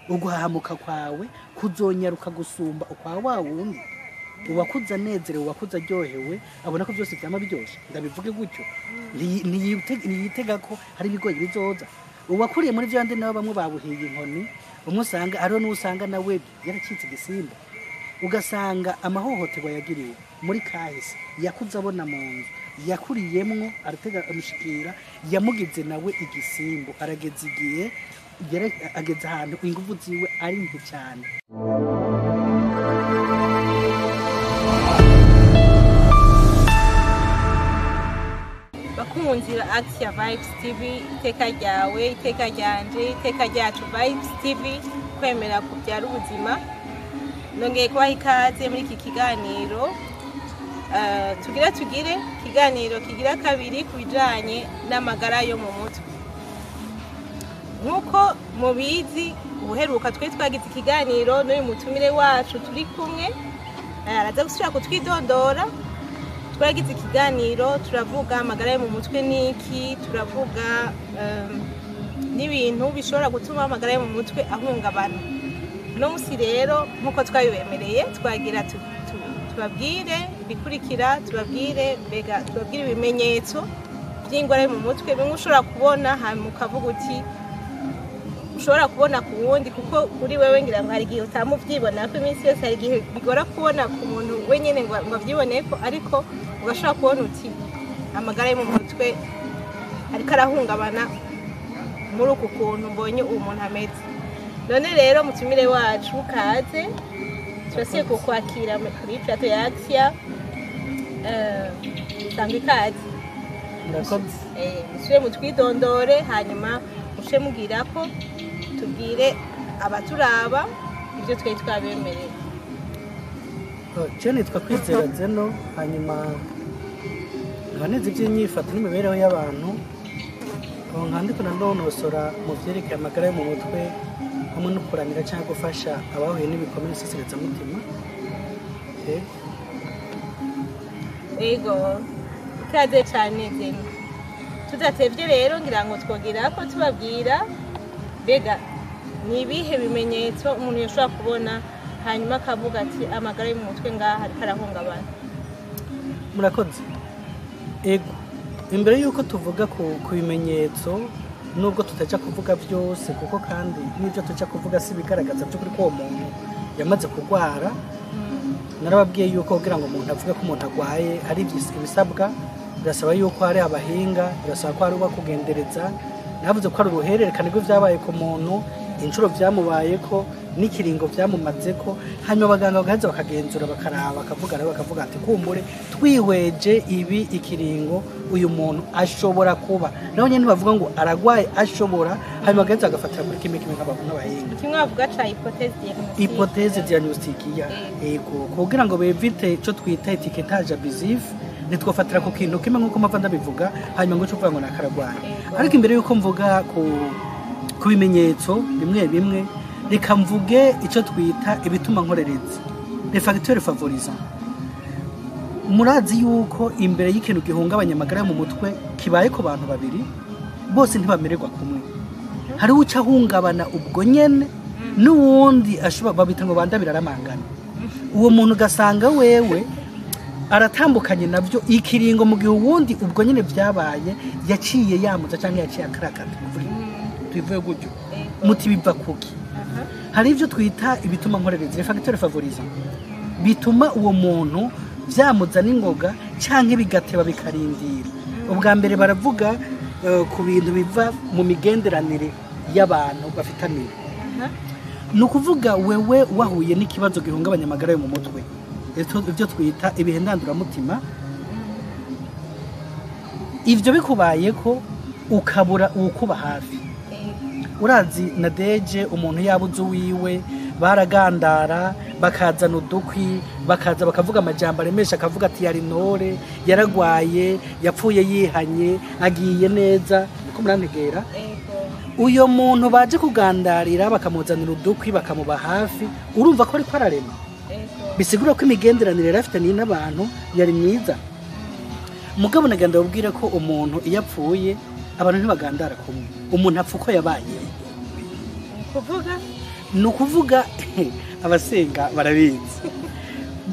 uguhahamuka kwawe kuzonyaruka gusumba ukwa wa wundi uwakuza nezerewe uwakuza aryohewe abona ko byose byama byose ndabivuge gutyo ntiyitega ko hari ibigoyi bizoza uwakuriye muri byande nabo bamwe babuhiye inkoni umusanga ariho n'usanga nawe yaracitse igisimba ugasanga amahohoterwa yagiriwe muri kahise yakuze abona mu nzu yakuriyemwo aratega amushikira yamugize nawe igisimbo arageze igihe ageze ahantu ingufu ziwe ari nke cyane. bakunzira Action Vibes TV iteka ryawe iteka ryanje iteka ryacu Vibes TV kwemera kubyara ubuzima nongeye kubaha ikaze muri iki kiganiro tugire ikiganiro kigira kabiri kubijanye n'amagara yo mu mutwe. Nkuko mubizi uheruka twagize ikiganiro n'uyu mutumire wacu turi kumwe araza gusubira kutwidondora. Twagize ikiganiro turavuga amagara yo mu mutwe niki, turavuga n'ibintu bishobora gutuma amagara yo mu mutwe ahungabana. No musi rero nkuko twabibemereye twagira tubabwire bikurikira, tubabwire ibimenyetso by'ingwara yo mu mutwe bimwe ushobora kubona hanyuma ukavuga uti ushobora kubona ku wundi kuko kuri wewe ngira ngo hari igihe utamuvyibona ko iminsi yose hari igihe bigora kubona ku muntu wenyene ngo avyiboneko ariko ugashobora kubona uti amagara yo mu mutwe ariko arahungabana muri uku kuntu mbonye uwo muntu ameze. None rero mutumire wacu kaze turasiye kukwakira kuri plateau ya Action sanga ikaze. Musure mutwidondore hanyuma mushe mugira ko tubwire abaturaba ibyo twe twabemereye. Cyane twakwizera zeno hanyuma abaneze by'inyifato n'imibereho y'abantu nkandiko nandonosora mu byerekeye amagara yo mu mutwe hamwe no kuramira cyangwa gufasha abahuye n'ibikomere sesereza mutima. Ego ikaze cyane zeno tudatevye rero ngira ngo twogira ko tubabwira bega ni ibihe bimenyetso umuntu yashobora kubona hanyuma akavuga ati amagara yo mu mutwe ngaha ariko arahungabana. Murakoze. Ego imbere yuko tuvuga ku bimenyetso nubwo tutaja kuvuga byose kuko kandi n'ibyo tuja kuvuga si bigaragaza byo kuri ko umuntu yamaze kugwara narababwiye yuko kugira ngo umuntu avuge ko umuntu agwaye hari ibisabwa birasaba yuko hari abahinga birasaba ko hari ubakugendereza navuze ko ari uruhererekane rw'ivyabaye ku muntu inshuro byamubaye ko n'ikiringo byamumaze ko hanyuma abaganga bagaza bakagenzura bakaraba bakavuga ati kumbure twihweje ibi ikiringo uyu muntu ashobora kuba naho nyene bavuga ngo aragwaye ashobora hanyuma bagaza bagafatira muri kimwe n'abahinga kimwe bavuga ca hypothèse diagnostique ego kugira ngo bevite ico twita etiquetage abusif nitwofatira ku kintu kimwe nkuko mavanda bivuga hanyuma ngo cuvuga ngo nakaragwaye ariko imbere yuko mvuga ku bimenyetso bimwe reka mvuge icyo twita ibituma nkorereza les facteurs favorisants. Murazi yuko imbere y'ikintu gihungabanya amagara yo mu mutwe kibaye ku bantu babiri bose ntibamererwa kumwe. Hari uca hungabana ubwo nyene n'uwundi ashobora babita ngo bandabira aramangana. Uwo muntu gasanga wewe aratambukanye navyo ikiringo mu gihe uwundi ubwo nyene byabaye yaciye yamuza cyangwa yaciye akarakata tuvuye gutyo muti biva kuki. Hari ivyo twita ibituma nkorereza les facteurs favorisants bituma uwo muntu byamuza n'ingoga canke bigateba bikarindira. Ubwa mbere baravuga ku bintu biva mu migenderanire y'abantu bafitaniye. Nukuvuga wewe wahuye n'ikibazo gihungabanya amagara yo mu mutwe ivyo twita ibihendandura mutima ivyo bikubaye ko ukabura ukuba hafi. Urazi nadeje umuntu yabuze wiwe baragandara bakazana udukwi bakaza bakavuga amajambo aremesha akavuga ati yari ntore yaragwaye yapfuye yihanye agiye neza ko murantegera. Uyo muntu baje kugandarira bakamuzanira udukwi bakamuba hafi urumva ko ariko ararema bisigura ko imigenderanire rafitaniye n'abantu yari myiza. Mugabo naganda babwira ko umuntu iyapfuye abantu ntibagandara kumwe umuntu apfa uko yabaye kuvuga ni ukuvuga abasenga barabizi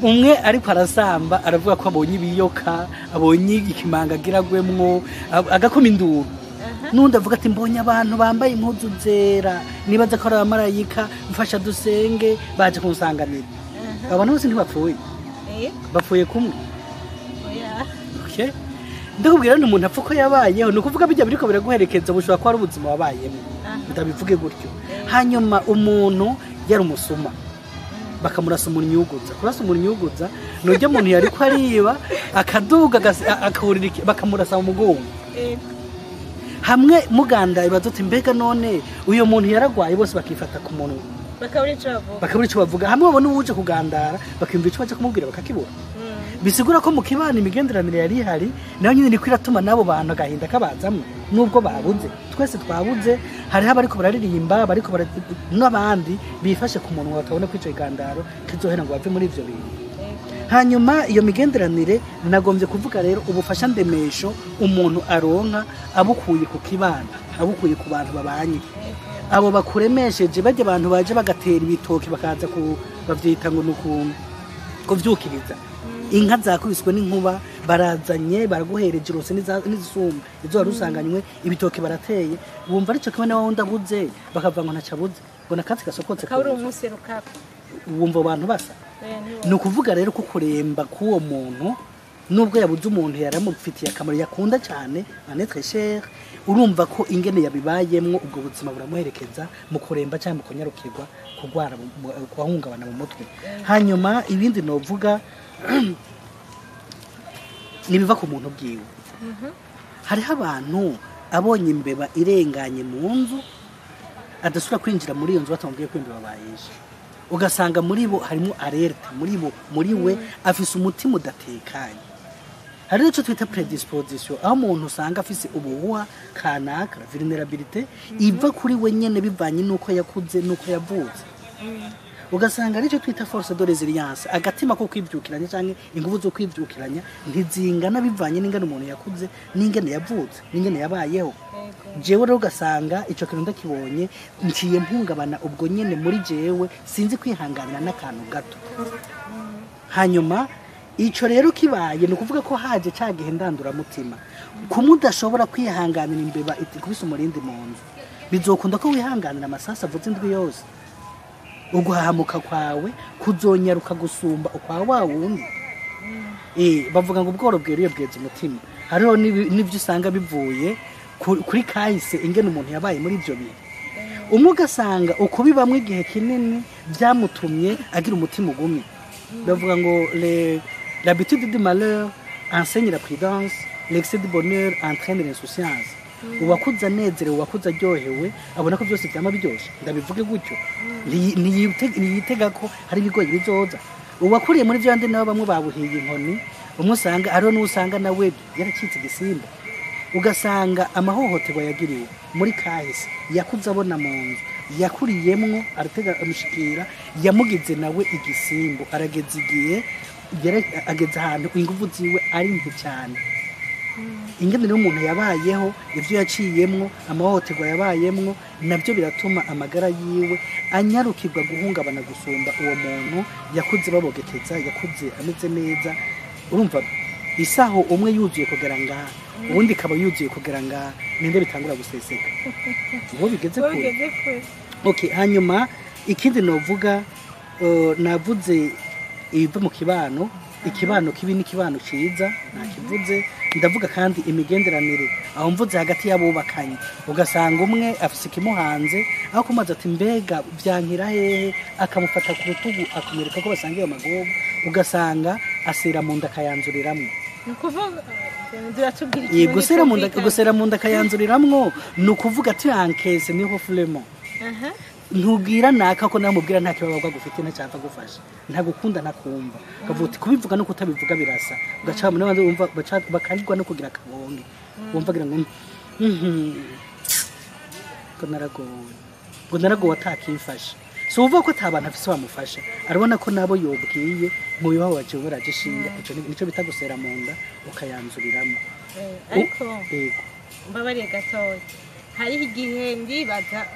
umwe ariko arasamba aravuga ko abonye ibiyoka abonye ikimanga giragwemwo agakoma induru nundi avuga ati mbonye abantu bambaye impuzu zera nibaza ko ari abamarayika mfasha dusenge baje kunsanganira abantu bose ntibapfuye bapfuye kumwe ndakubwira ni umuntu apfa ko yabayeho ni ukuvuga bijya biriko biraguherekeza bushobora ko ari ubuzima wabayemo ndabivuge gutyo hanyuma umuntu yari umusuma bakamurasa umunyuguza kurasa umunyuguza nujya umuntu yari ko ariba akaduga akawurira bakamurasa mu mugongo hamwe muganda ibazo ati mbega none uyo muntu yaragwaye bose bakifata ku muntu bakabura ico bavuga hamwe babona uje kugandara bakimva ico baje kumubwira bakakibura bisigura ko mu kibana imigenderanire yari ihari nayo nyine niko iratuma nabo bantu agahinda kabazamwe nubwo babuze twese twabuze hariho abariko bararirimba bariko n'abandi bifashe ku muntu batabona ko ico igandaro kizohera ngo bave muri ivyo bintu hanyuma iyo migenderanire nagombye kuvuga rero ubufasha ndemesho umuntu aronka abukuye ku kibana abukuye ku bantu babanye abo bakuremesheje bajye abantu baje bagatera ibitoki bakaza bavyita ngo nukuntu kuvyukiriza inka zakubiswe n'inkuba barazanye baraguhereje rose n'izisumba izo warusanganywe ibitoki barateye wumva arico kimwe nawe ndabuze bakava ngo ntacabuze bona katsi gasokotse kaburi umunsi rukapa wumva abantu basa ni ukuvuga rero ko kuremba k'uwo muntu nubwo yabuze umuntu yaramufitiye akamaro yakunda cyane anetre cher urumva ko ingene yabibayemwo ubwo buzima buramuherekeza mu kuremba cyangwa mu kunyarukirwa kugwara kuhungabana mu mutwe hanyuma ibindi novuga nibiva ku muntu bwiwe hariho abantu abonye imbeba irenganye mu nzu adasubira kwinjira muri iyo nzu batamubwiye ko imbeba bayishe ugasanga muri bo harimo alerte muri we afise umutima udatekanye hari icyo twita predisposition aho umuntu usanga afise ubuhuha kanaka vulnerabilité iva kuri we nyene bivanye nuko yakuze nuko yavutse ugasanga ari cyo twita force de résilience agatima ko kwibyukiranya cyangwa ingufu zo kwibyukiranya ntizingana bivanye n'ingano umuntu yakuze n'ingene yavutse n'ingene yabayeho jewe rero ugasanga ico kintu ndakibonye nciye mpungabana ubwo nyene muri jewe sinzi kwihanganira n'akantu gato hanyuma ico rero kibaye ni ukuvuga ko haje cagihe ndandura mutima kumudashobora kwihanganira imbeba kubisa umurindi mu nzu bizokunda ko wihanganira amasasa avuze indwi yose uguhahamuka kwawe kuzonyaruka gusumba ukwa wa wundi bavuga ngo ubworo bweruye bweza umutima hariho n'ibyo usanga bivuye kuri kahise ingene umuntu yabaye muri ibyo bintu umwe ugasanga ukubibamwe igihe kinini byamutumye agira umutima ugumye bavuga ngo l'habitude du malheur enseigne la prudence l'excès du bonheur entraîne l'insouciance uwakuza nezerewe uwakuza aryohewe abona ko byose byama biryoshe ndabivuge gutyo niyitega ko hari ibigoyi bizoza uwakuriye muri byo nabo bamwe babuhiye inkoni umwe usanga ariho n'usanga nawe yaracitse igisimba ugasanga amahohoterwa yagiriwe muri kahise yakuze abona mu nzu yakuriyemwo aratega amushikira yamugize nawe igisimbo arageze igihe ageze ahantu ingufu ziwe ari nke cyane ingene rero umuntu yabayeho ivyo yaciyemwo amahohoterwa yabayemwo navyo biratuma amagara yiwe anyarukirwa guhungabana gusumba uwo muntu yakuze babogeteza yakuze ameze neza urumva isaho umwe yuzuye kugera ngaha ubundi kaba yuzuye kugera ngaha ninde bitangura guseseka ngo bigeze kure okay hanyuma ikindi novuga navuze ibiva mu kibano ikibano kibi n'ikibano ciza nakivuze ndavuga kandi imigenderanire aho mvuze hagati y'abubakanye ugasanga umwe afise ikimuhanze aho kumaza ati mbega byankira hehe akamufata ku rutugu akumwereka ko basangiye amagogo ugasanga asera mu nda kayanzuriramwe gusera mu nda kayanzuriramwo ni ukuvuga ati ankese niho vraiment ntubwira naka ko namubwira nta kibazo gufite nacapfa gufasha ntagukunda nakumva kavuti kubivuga no kutabivuga birasa ugaca mu nabanze umva bakarigwa no kugira kabonge wumva gira ngo ko naragowe atakifasha so uvuga ko atabantu afise bamufasha arabona ko nabo yobwiye mu bibaho waje buraje shinga ico nico bitagusera mu nda ukayanzuriramo ariko mbabariye gatoya hari igihe ndibaza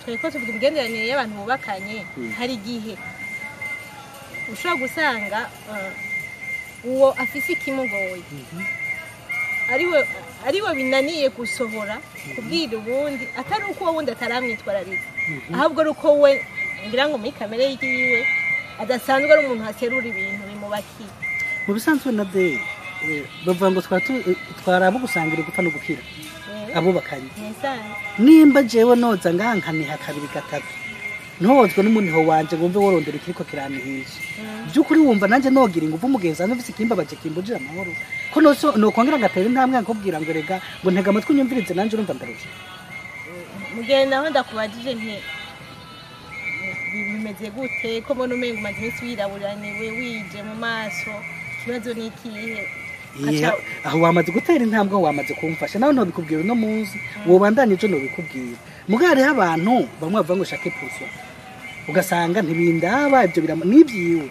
turiko tuvuga imigenderanire y'abantu bubakanye hari igihe ushobora gusanga uwo afise ikimugoye ariwe binaniye gusohora kubwira ubundi atari uko uwo wundi ataramwitwararika ahubwo ari uko we ngira ngo muri kamere yiwe adasanzwe ari umuntu aserura ibintu bimubakiye mu bisanzwe na de bavuga ngo twarabo gusangira gupfa no gukira abubakanye nimba jewe noza ngankaniha kabiri gatatu ntozwe n'umuniho wanje ngumve worondera ikiriko kiranihisha by'ukuri wumva nanje nogira ingufu mugenzi anje mfise kimbabaje kimbujira amahoro ko nokongera ngatera intambwe nkubwira ngo rega ngo ntega amatwi nyumvirize nanje urumva ndarusha mugenda aho ndakubajije nti bimeze gute ko mbona umenga umaze iminsi wiraburaniwe wije mu maso ikibazo ni ikihe aho wamaze gutera intambwe wamaze kumfasha nawe ntobikubwira uno munsi wobandanye ejo nobikubwira mugare abantu bamwe bavuga ngo shake puswa ugasanga ntibindaba ibyo n'ibyiwe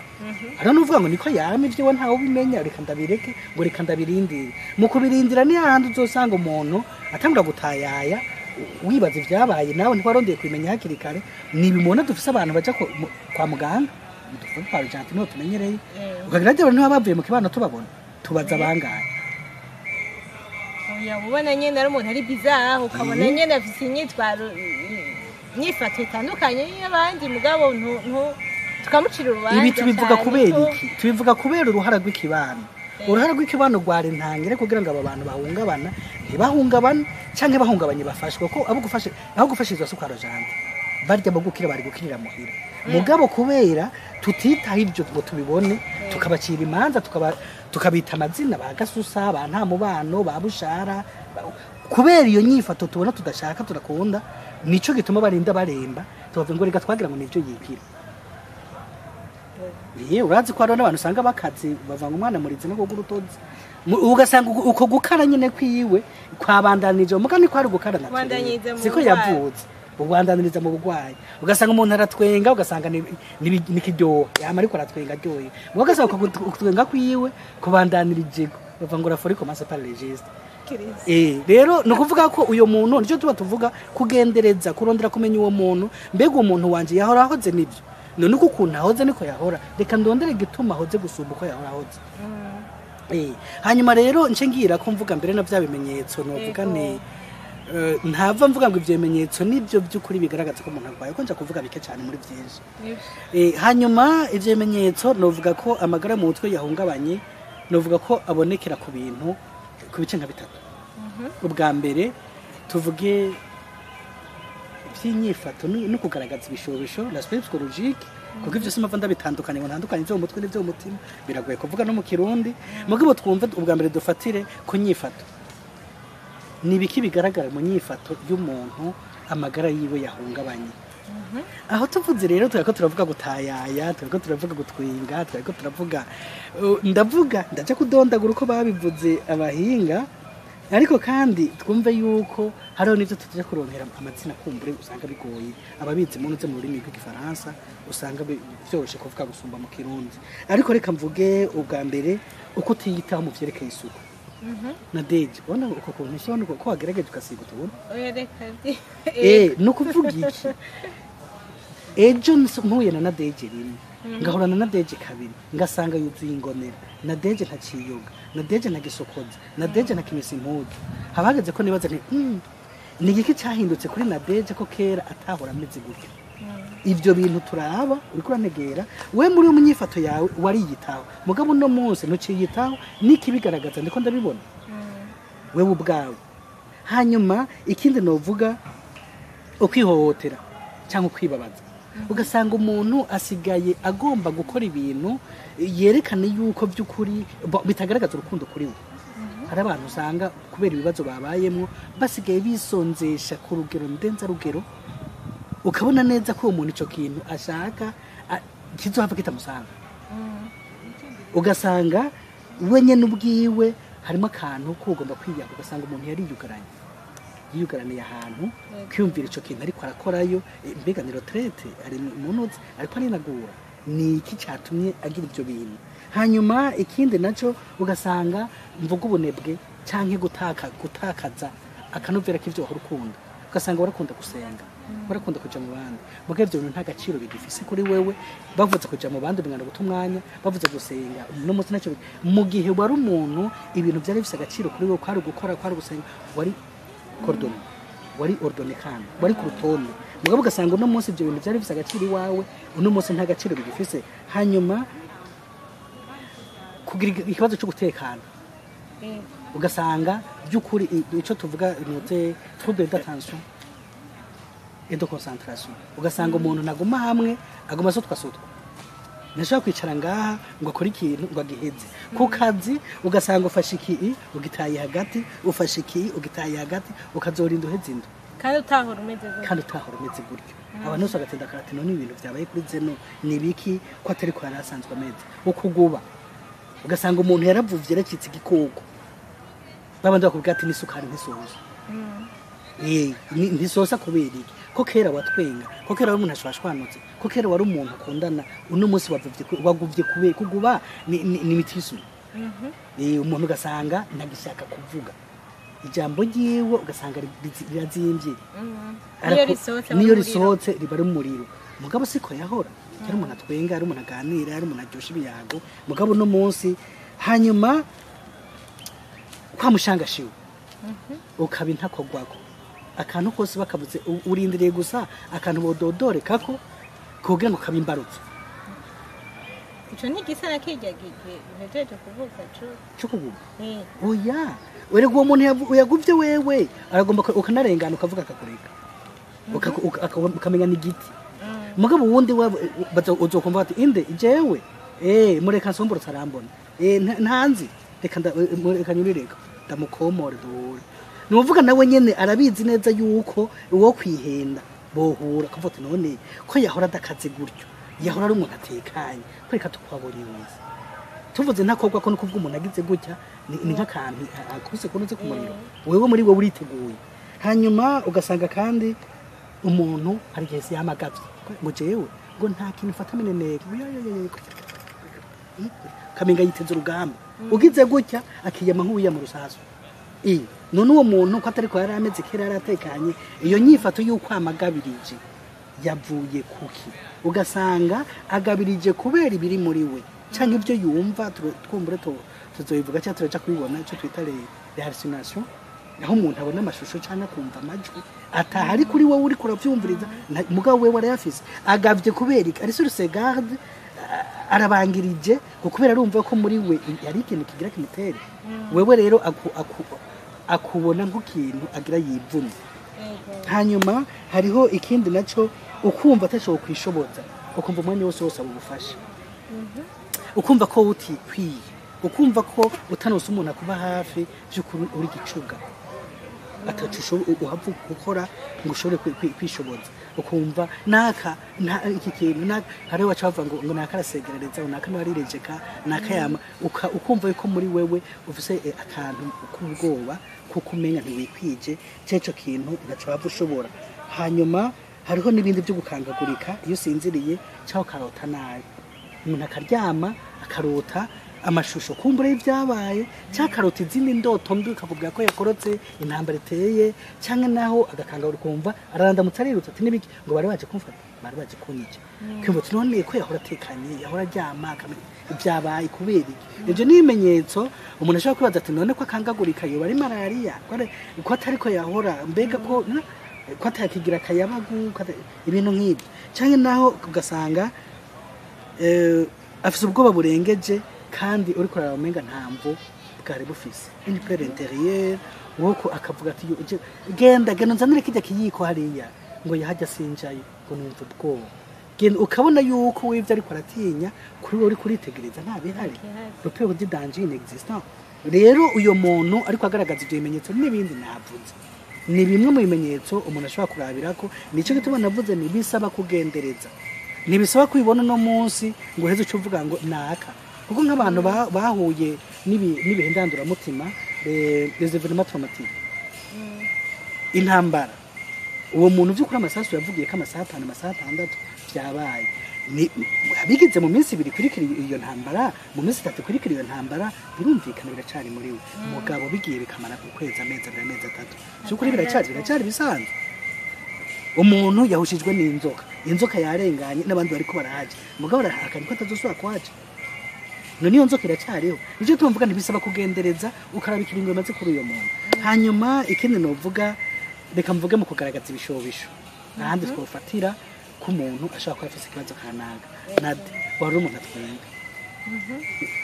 hano nuvuga ngo niko yama ibyo ntawe ubimenya reka ndabireke ngo reka ndabirindire mu kubirindira ni handi uzosanga umuntu atangura gutayaya wibaza ibyabaye nawe ntiwarondeye kubimenya hakiri kare nibimona dufise abantu baja kwa muganga dufuka kwa Argentine no tumenyereye ukagira rero niba bavuye mu kibano tubabona tubaza bangaye oya ubona nyene ari umuntu ari bizarre ukabona nyene afise inyitwaro nyifato itandukanye y'abandi mugabo tukamucira urubanza ibi tubivuga kubera iki tubivuga kubera uruhara rw'ikibano uruhara rw'ikibano rwari ntangire kugira ngo aba bantu bahungabana ntibahungabane canke bahungabanye bafashwe ko abo gufashizwa su kwa Argentine barya bagukira bari gukirira muhira mugabo kubera tutitaho ibyo ngo tubibone tukabacira imanza tukabita amazina bagasusa ba nta mubano babushara kubera iyo nyifato tubona tudashaka turakunda nico gituma barinda baremba tubavuga ngo reka twagira ngo nivyo yikira urazi ko arona abantu usanga bakazi bavanga umwana murize no kugurutozi ugasanga uko gukara nyine kwiwe kwabandanije mugani ko ari gukarana siko yavutse ubandaniriza mu bugwayi ugasanga umuntu aratwenga ugasanga ni kiryo yama ariko aratwenga ryoye ugasanga kutwenga kwiwe kubandanirije bava ngo rafori commence par les gestes rero no kuvuga ko uyo muntu nico tuvuga kugendereza kurondera kumenya uwo muntu mbega umuntu wanje yahora ahoze nibyo none uko kuntu ahoze niko yahora reka ndondere gituma ahoze gusumba uko yahora ahoze hanyuma rero nce ngira ko mvuga mbere na bya bimenyetso novuga ne ntava mvuga ngo ivyo bimenyetso nibyo by'ukuri bigaragaza ko umuntu arwaye ko nja kuvuga bike cyane muri byinshi hanyuma ivyo bimenyetso novuga ko amagara mu mutwe yahungabanye novuga ko abonekera ku bintu ku bice nka bitatu ubwa mbere tuvuge by'inyifato no kugaragaza ibishobisho l'aspect psychologique kuko ivyo simava ndabitandukanye ngo ntandukanye byo mu mutwe n'ivyo mu mutima biragoye kuvuga no mu kirundi mugabo twumva ubwa mbere dufatire ku nyifato nibiki bigaragara mu nyifato y'umuntu amagara yiwe yahungabanye aho tuvuze rero turako turavuga gutayaya turako turavuga gutwinga turako turavuga ndaje kudondagura uko babivuze abahinga ariko kandi twumve yuko hariho n'ibyo tujya kuronkera amazina kumbure usanga bigoye ababizi mu rurimi rw'igifaransa usanga byoroshe kuvuga gusumba mu kirundi ariko reka mvuge ubwa mbere uko utiyitaho mu vyerekeye isuku na deje ubona uko kuntu ushobora ko wagerageje ukasiga utubona no kuvuga iki ejo mpuye na deje rimwe ngahorana na deje kabiri ngasanga yuzuye ingomera na deje ntaciyoga na deje ntagisokoza na deje ntakimisa impuzu habageze ko nibaza nti ni igiki cyahindutse kuri na deje ko kera atahora ameze gutya ivyo bintu turaba uriko uranegera we muri umunyifato yawe wariyitaho mugabo no munsi ntuciyitaho nikibigaragaza ndiko ndabibona wewe ubwawe hanyuma ikindi novuga ukwihohotera cyangwa kwibabaza ugasanga umuntu asigaye agomba gukora ibintu yerekana yuko by'ukuri bitagaragaza urukundo kuri we hari abantu usanga kubera ibibazo babayemo basigaye bisonzesha ku rugero ndenzarugero ukabona neza ko umuntu ico kintu ashaka kizohava kitamusanga ugasanga wenye n'ubwiwe harimo akantu ko ugomba kwiyaka ugasanga umuntu yiyugaraniye ahantu kwiyumvira ico kintu ariko arakorayo mbega ni retraite ari umuntu ariko arinagura ni iki cyatumye agira ibyo bintu hanyuma ikindi naco ugasanga mvuga ubunebwe canke gutakaza akanovera k'ivyo warukundo ugasanga warakunda gusenga barakunda kuja mu bandi muga ivyo bintu nta gaciro bigifise kuri wewe bavuze kuja mu bandi bingana guta umwanya bavuze gusenga no munsi nacyo mu gihe wari umuntu ibintu byari bifise agaciro kuri wewe kwari gukora kwari gusenga wari cordon wari ordonné kandi wari ku rutonde mugabo ugasanga uno munsi ibyo bintu byari bifise agaciro iwawe uno munsi nta gaciro bigifise hanyuma kugira ikibazo cyo gutekana ugasanga by'ukuri ico tuvuga note trouble d'attention et de concentration ugasanga umuntu naguma hamwe aguma sotwa nashaka kwicara ngaha ngo akora ikintu ngo agiheze ku kazi ugasanga ufashe iki ugitaye hagati ufashe iki ugitaye hagati ukazorinda uheze indo kandi utahora umeze gutyo abantu bose bagatinda karate none ibintu byabaye kuri zeno nibiki ko atari ko yarasanzwe ameze ukuguba ugasanga umuntu yaravuvye yaracitse igikoko babandi bakubwira ati nisukari ntisoza ntisoza kubera iki ko kera watwenga ko kera wari umuntu ashwashwanutse ko kera wari umuntu akundana uno munsi waguvye kubera kuguba ni mitisu umuntu ugasanga ntagishaka kuvuga ijambo ryiwe ugasanga rirazimvye niyo risohotse riba ari umuriro mugabo siko yahora yari umuntu atwenga yari umuntu aganira yari umuntu aryosha ibiyago mugabo no munsi hanyuma kwamushangashiwe ukaba intakogwako akantu kose bakavuze urindiriye gusa akantu bododore kako kugira ngo kabimbarutse ico ni gisa nakijya gike uhejeje kuvuga cyo kuguba oya werego uwo muntu yaguvye wewe aragomba ukanarengana ukavuga akakureka ukamenya n'igiti mugabo wundi uzokumva ati inde jewe mureka nsombora sarambona ntanzi reka nyurireka ndamukomore duhure nuvuga nawe nyene arabizi neza yuko uwo kwihenda bohura kavuga ati none ko yahora adakaze gutyo yahora ari umuntu atekanye kwereka tukwaburiye wese tuvuze ntakobwa ko nukuvuga umuntu agize gutya ni nk'akantu akubise kunoze ku muriro wewe muri we uriteguye hanyuma ugasanga kandi umuntu ari gihe yamagavye ngo jewe ngo nta kintu fata mineneke kamenga yiteze urugamba ugize gutya akiyama nk'uwiya mu rusasu none uwo muntu ko atari ko yari ameze kera yaratekanye iyo nyifato y'uko amagabirije yavuye kuki ugasanga agabirije kubera ibiri muri we cyangwa ibyo yumva twumbure tuzobivuga cyangwa turaja kubibona icyo twita hallucination aho umuntu abona amashusho cyangwa kumva amajwi atahari kuri wowe uri kuravyumviriza mugabo wewe arayafise agavye kubera ari sur ses garde arabangirije kubera arumva ko muri we yari ikintu kigira kimutere wewe rero akubona nk'ikintu agira yivume hanyuma hariho ikindi naco ukumva atacho kwishoboza ukumva umwanya wose abugufasha ukumva ko utikwiye ukumva ko utanose umuntu akuba hafi by'ukuri uri gicuga atacisho uhavu gukora ngo ushobore kwishoboza ukumva naka iki kintu hari wacava ngo nakarasegerereza naka narirejeka nakayama ukumva yuko muri wewe ufise akantu k'ubwoba kuko umenya ntiwikwije cyeco kintu ugaca wava ushobora hanyuma hariho n'ibindi byo gukangagurika iyo usinziriye cyangwa ukarota nabi umuntu akaryama akarota amashusho kumbure y'ibyabaye cyangwa akarota izindi ndoto mbi ukavuga ko yakorotse intambara iteye cyangwa naho agakangagura ukumva arandamutse arirutse ati n'ibiki ngo bari baje kumfata bari baje kunyica kumva ati none ko yahora atekanye yahora aryama ibyabaye kubera iki ibyo ni ibimenyetso umuntu ashobora kwibaza ati none ko akangagurika yoba ari malariya ko atari ko yahora mbega ko atakigira akayabagu ibintu nk'ibyo cyangwa naho ugasanga afise ubwoba burengeje kandi uri kurara umenga ntamvo bwari bufise une peur intérieure woko akavuga ati genda nzanire kijya kiyiko hariya ngo yahajya sinjayo ngo numva ubwoba genda ukabona yuko wivye ariko aratinya kuri uri kuritegereza nta bihari le peur de danger inexistant rero uyo muntu ariko agaragaza ibyo bimenyetso n'ibindi navuze ni bimwe mu bimenyetso umuntu ashobora kurabirako nico gituma navuze ni bisaba kugendereza nibisaba kwibona no munsi ngo heze cyo uvuga ngo naka kuko nk'abantu bahuye n'ibihindandura mutima les événements traumatiques intambara uwo muntu by'ukuri amasasu yavugiye ko amasaha 5 amasaha 6 byabaye bigize mu minsi 2 kurikira iyo ntambara mu minsi 3 kurikira iyo ntambara birumvikana biracari muri we umugabo bigiye bikamara ku kwezi amezi 3 by'ukuri biracari bisanzwe umuntu yahushijwe n'inzoka inzoka yarenganye n'abandi bariko barahaje mugabo arahakanye ko atazosubira kuhaja none iyo nzoka iracyariho nicyo tumvuga ntibisaba kugendereza ukaraba ikiringo bimaze kuri uyo muntu hanyuma ikindi novuga reka mvuge mu kugaragaza ibishobisho ahandi twofatira ko umuntu ashobora kuba afise ikibazo kanaka nade wari umuntu atwenga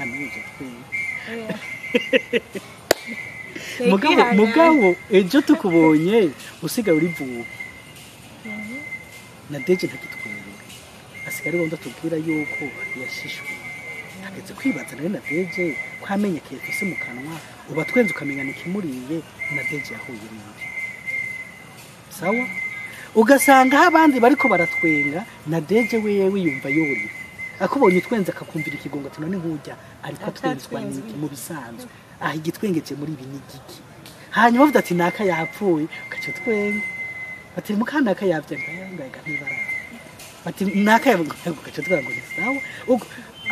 amuje twenga mugabo ejo tukubonye usigaye uri vuba na deje ntakitwenga asigara bonda tubwira yuko yashishwe ageze kwibaza nawe na deje ko amenye kefise mu kanwa uba twenze ukamenya nikimuriye na deje yahuye n'indi sawa ugasanga aho abandi bariko baratwenga na deje wewe yumva yuri akubonye utwenze akakumvira ikigongo ati none nkujya ariko atwenzwa n'iki mu bisanzwe aha igitwengeje muri ibi n'igiki hanyuma uvuga ati naka yapfuye ugaca twenga ati mukanaka yavye ngaga ntibara ati naka ugaca twenga ngo sawa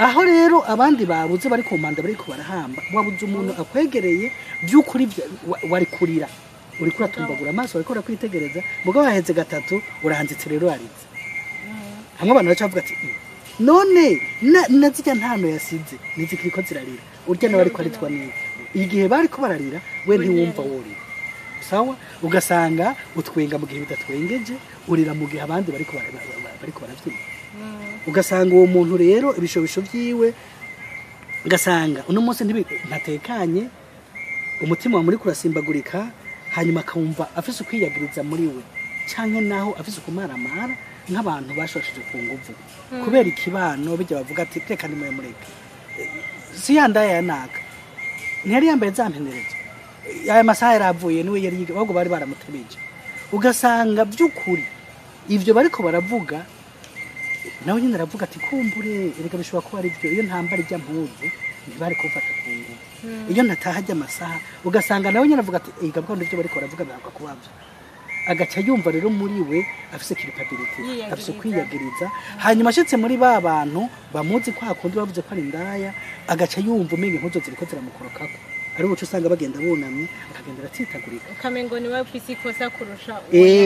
aho rero abandi babuze bari ku manda bariko barahamba wabuze umuntu akwegereye by'ukuri wari kurira uri kuratumbagura amaso bariko rakwitegereza mugabo haheze gatatu urahanzitse rero arize hamwe abantu baca bavuga ati none nazijya ntano yasize nizikiriko zirarira urya nawe ariko aritwa niki igihe bariko bararira we ntiwumva wori sawa ugasanga utwenga mu gihe bidatwengeje urira mu gihe abandi bariko baravyina ugasanga uwo muntu rero ibishobisho vyiwe ugasanga uno munsi ntatekanye umutima wa muri kurasimbagurika hanyuma akumva afise ukwiyagiriza muri we canke naho afise ukumaramara nk'abantu bashoshije ku nguvu kubera ikibano bijya bavuga ati reka ni mureke si yandaya yanaka ntiyari yambaye zampenerezo aya masaha yaravuye niwe yari ahubwo bari baramutebeje ugasanga by'ukuri ivyo bariko baravuga nawe nyine aravuga ati kumbure erega bishobora kuba ari byo iyo ntambara ijya mpuzu ntibari kumfata ku nguvu iyo nataha ajya amasaha ugasanga nawe nyine avuga ati ega bwanda ibyo bariko baravuga ntabwo kubavyo agaca yumva rero muri we afise culpability afise kwiyagiriza hanyuma ashitse muri ba bantu bamuzi kwa kundi bavuze ko ari indaya agaca yumva umenye impuzo ziriko ziramukorokako ari ubuco usanga bagenda bunamye akagenda aratitagurika ukamengo ni wapi sikosa kurusha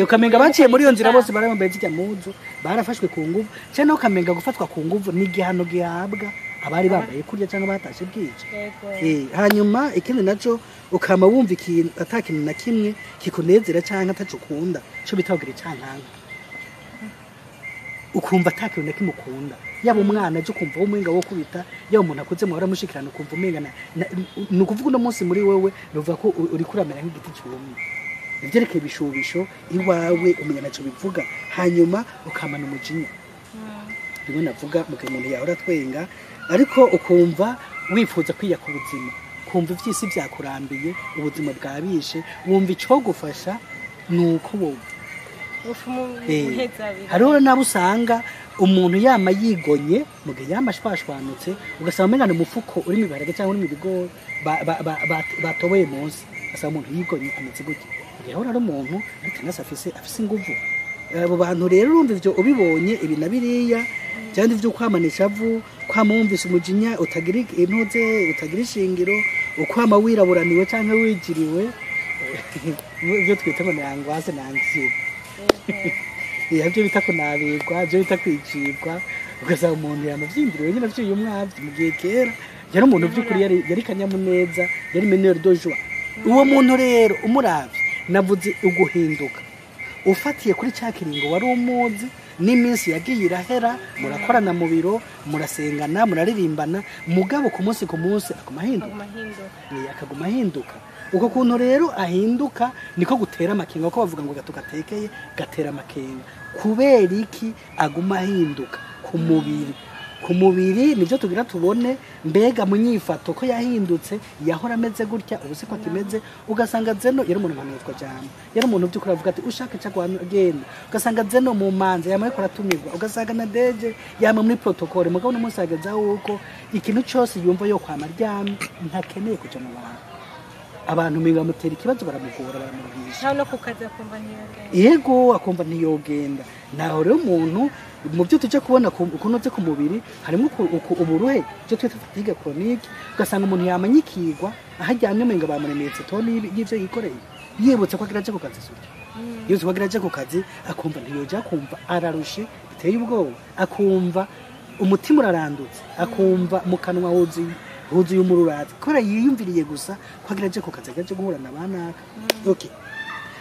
ukamenga baciye muri iyo nzira bose barambaye zijya muzu barafashwe ku nguvu cyane ukamenga gufatwa ku nguvu ni gihano gihabwa abari bambaye kurya cyangwa batashe bwije hanyuma ikindi naco ukama wumva ikintu atakintu na kimwe kikunezera cyangwa atacukunda cyo bitagira cyankanga ukumva atakintu na kimwe ukunda yaba umwana cyo kumva umwenga wo kubita yaba umuntu akuze mu baramushikirana ukumva umenga ni ukuvuga uno munsi muri wewe nuvuga ko uri kuramera nk'igiti cyumye ivyerekeye ibishubisho iwawe umenya naco bivuga hanyuma ukamana umujinya rimwe navuga mu gihe umuntu yahora twenga ariko ukumva wifuza kwiya ku buzima kumva ivyisi byakurambiye ubuzima bwabishe wumva ico gufasha nuko wowe hariho nabo usanga umuntu yama yigonye mu gihe yama ashwashwanutse ugasanga umenga umufuko uri mu biharage cyangwa uri mu bigori batoboye munsi ugasanga umuntu yigonye ameze gutya yahora ari umuntu ariko nasa afise inguvu abo bantu rero urumva ivyo ubibonye ibi na biriya cyane ivyo kwamanisha vu kwamumvise umujinya utagira intuze utagira ishingiro ukwama wiraburaniwe cyangwa wigiriwe byo twita ngo nangwase nangiye yabyo bita ko nabirwa byo bita kwicibwa ugasanga umuntu yamavyindiriwe nyine navyo uyu mwavye mu gihe kera yari umuntu by'ukuri yari kanyamuneza yari meneur de joie uwo muntu rero umuravye navuze uguhinduka ufatiye kuri cya kiringo wari umuzi n'iminsi yagiye irahera murakorana mu biro murasengana muraririmbana mugabo ku munsi akaguma ahinduka uko kuntu rero ahinduka niko gutera amakenga ko bavuga ngo gato gatekeye gatera amakenga kubera iki aguma ahinduka ku mubiri nivyo tugira tubone mbega munyifato ko yahindutse yahora ameze gutya ubuse ko kimeze ugasanga zeno yari umuntu manutwa cyane yari umuntu byukuri avuga ati ushaka cyo genda ugasanga zeno mu manze yamaye kuratumirwa ugasanga na deje yama muri protocole mugabo no munsi ageza uko ikintu cyose yumva yo kwa maryami ntakeneye kuja mu bantu abantu minga mutera ikibazo baramugora baramuhisha no kukaza kumva ntiyogenda yego akumva ntiyogenda naho rero umuntu mu byo tujya kubona kunoze ku mubiri harimo uburuhe cyo twita fatigue chronique ugasanga umuntu yamanyikirwa ahajyanye menga bamuremetse toni y'ivyo yikoreye yibutse ko agira aje ku kazi suti yose ko agira aje ku kazi akumva ntiyoja kumva ararushe biteye ubwoba akumva umutima urarandutse akumva mu kanwa wuzuye umururazi kubera yiyumviriye gusa ko agira aje ku kazi aje guhura na banaka okay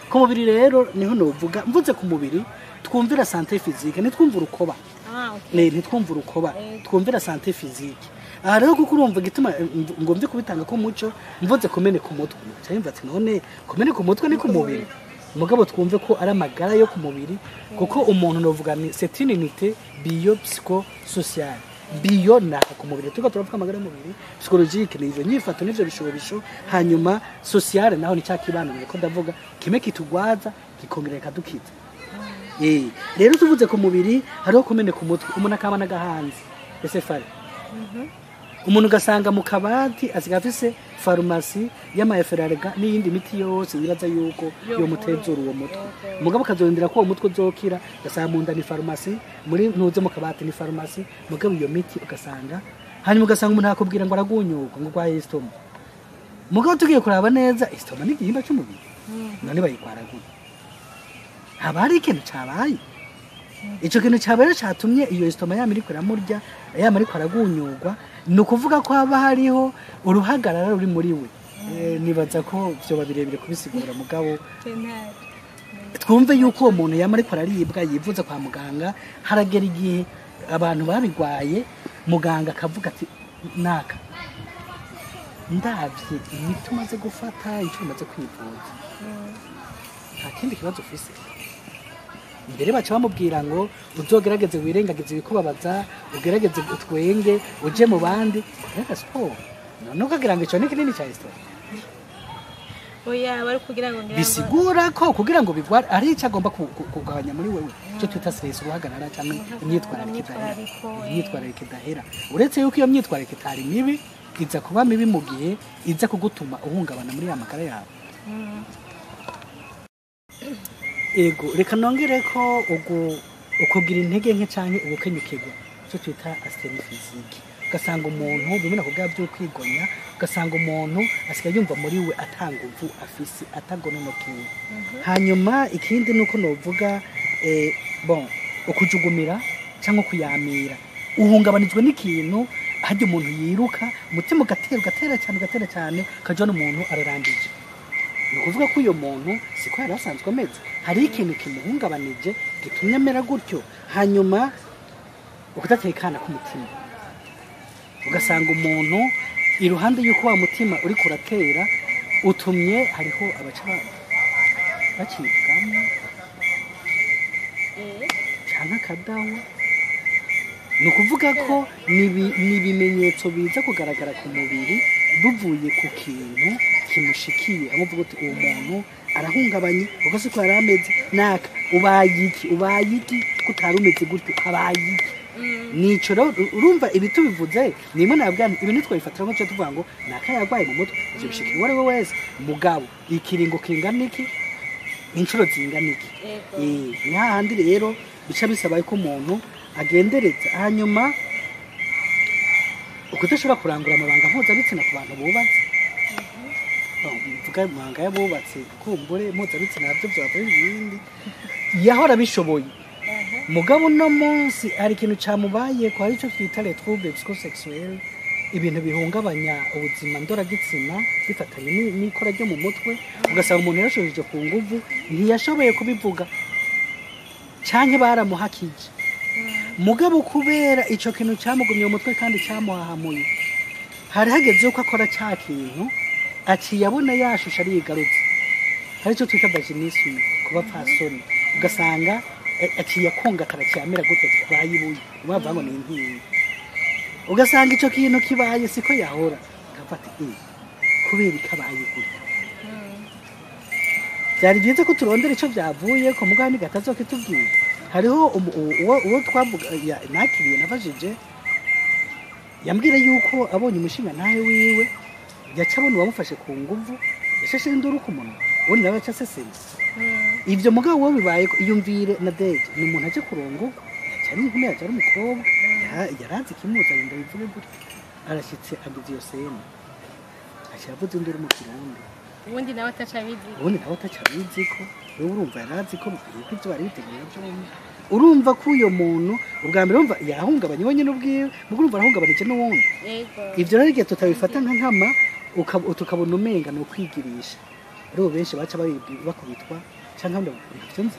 ku mubiri rero niho novuga mvuze ku mubiri twumvira santé physique nitwumva urukoba nitwumva urukoba twumvira santé physique aha rero kuko urumva gituma ngomvye kubitanga ko muco mvuze kumene ku mutwe cyangwa ati none kumene ku mutwe ni ku mubiri mugabo twumve ko ari amagara yo ku mubiri kuko umuntu novuga ni c'est une unité biopsychosociale bio na ku mubiri tuko turavuga amagara y'umubiri psychologique ni ivyo nyifato n'ivyo bishobisho hanyuma sociale naho ni cya kibanire ko ndavuga kime kitugwaza kikongera kadukiza rero tuvuze ku mubiri hariho kumene ku mutwe umuntu akaba nagahanze ese fare umuntu gasanga mu kabati asiga afise farumasi y'amaferarega n'iyindi miti yose yibaza yuko yo mutezura uwo mutwe mugabo kazorindira ko uwo mutwe uzokira gasanga mu ndani farumasi muri ntuze mu kabati ni farumasi mugabo iyo miti ugasanga hanyuma ugasanga umuntu akubwira ngo aragunyuka ngo kwa estoma mugabo tugiye kuraba neza estoma ni igihimba cy'umubiri none bayikwaragura habari ikintu cabaye ico kintu cyabaye cyatumye iyo estoma yamiri kuramurya yamari kwaragunyurwa nukuvuga ko haba hariho uruhagarara ruri muri we nibaza ko byo babirebire kubisigura mugabo twumve yuko uwo muntu yamari kwararibwa yivuza kwa muganga haragera igihe abantu babigwaye muganga akavuga ati naka ndavye imiti umaze gufata icyo umaze kwivuza nta kindi kibazo ufise mbere baca bamubwira ngo uzogerageze wirengagize ibikubabaza ugerageze utwenge uje mu bandi reka siporo none ukagira ngo icyo ni kinini cya histoire oya bari kugira ngo bisigura ko kugira ngo bigware ari icyo agomba kugabanya muri wewe cyo twita stress uruhagarara cyangwa imyitwararike idahera uretse yuko iyo myitwararike itari mibi iza kuba mibi mu gihe iza kugutuma uhungabana muri ya magara yawe ego reka nongere ko ukugira intege nke cyane ubukenyukirwa cyo twita asthénie physique ugasanga umuntu bimena kubwa byo kwigonya ugasanga umuntu asigaye yumva muri we atanguvu afisi atagononokiwe hanyuma ikindi nuko novuga bon ukujugumira cyangwa kuyamira uhungabanijwe n'ikintu hajye umuntu yiruka umutima ugatera cyane kajya n'umuntu ararambije ni ukuvuga ko uyo muntu siko yari asanzwe ameze hari ikintu kimuhungabanije gitumye amera gutyo hanyuma ukudatekana k'umutima ugasanga umuntu iruhande y'uko wa mutima uri kuratera utumye hariho abaca bakibwamo cyangwa akadawa ni ukuvuga ko ni ibimenyetso biza kugaragara ku mubiri bivuye ku kintu kimushikiye amuvuga uti uwo muntu arahungabanye ubwo se ko yari ameze naka ubaye iki kutari umeze gutyo abaye iki nico urumva ibi tubivuze nimwe nabwa ibintu twabifatira nko cyo tuvuga ngo naka yarwaye mu mutwe ivyo bishikira uwo ari we wese mugabo ikiringo kingana iki inshuro zingana iki ni hahandi rero bica bisaba ko umuntu agendereza hanyuma ukudashobora kurangura amabanga mpuzabitsina ku bantu bubatse mvuga amabanga y'abubatse kumbure mpuzabitsina nabyo byaba ibindi yahora bishoboye mugabo no munsi hari ikintu cyamubaye ko hari icyo twita les troubles psychosexuels ibintu bihungabanya ubuzima ndoragitsina bifatanye n'ikora ryo mu mutwe ugasanga umuntu yarashojeje ku nguvu ntiyashoboye kubivuga canke baramuhakije mugabo kubera ico kintu cyamugumye mu mutwe kandi cyamuhahamuye hari hageze uko akora cya kintu aciye abona yashusha arigarutse hari icyo twita vaginisme kuba pasoni ugasanga aciye akonga karacyamera gute bayibuye bava ngo ni inkingi ugasanga ico kintu kibaye siko yahora gafata kubera ikabaye gute byari byiza ko turondera ico byavuye ko mugani gatazo kitubwiye hariho uwo twavuga nakiriye navajije yambwira yuko abonye umushinga nawe wiwe yacabona wamufashe ku nguvu yashashe induru ku munwa ubundi nawe yacasesema ivyo mugabo wo bibaye iyumvire na Deje ni umuntu aje kurongo cyari inkumi yaje ari umukobwa yaranze kimuzanye ndabivuge gutya arashitse agize iyo sema aciye avuze induru mu kirundi ubundi nawe atacabizi ubundi nawe atacabizi ko wewe urumva yarazi ko ibyo bari biteguye byombi urumva ko uyo muntu ubwa mbere urumva yahungabanye wenyine ubwiwe mugo urumva arahungabanije n'uwundi ivyo rero igihe tutabifata nka nkama tukabona umenga ni ukwigirisha rero benshi baca bakubitwa canke ndabyo nzi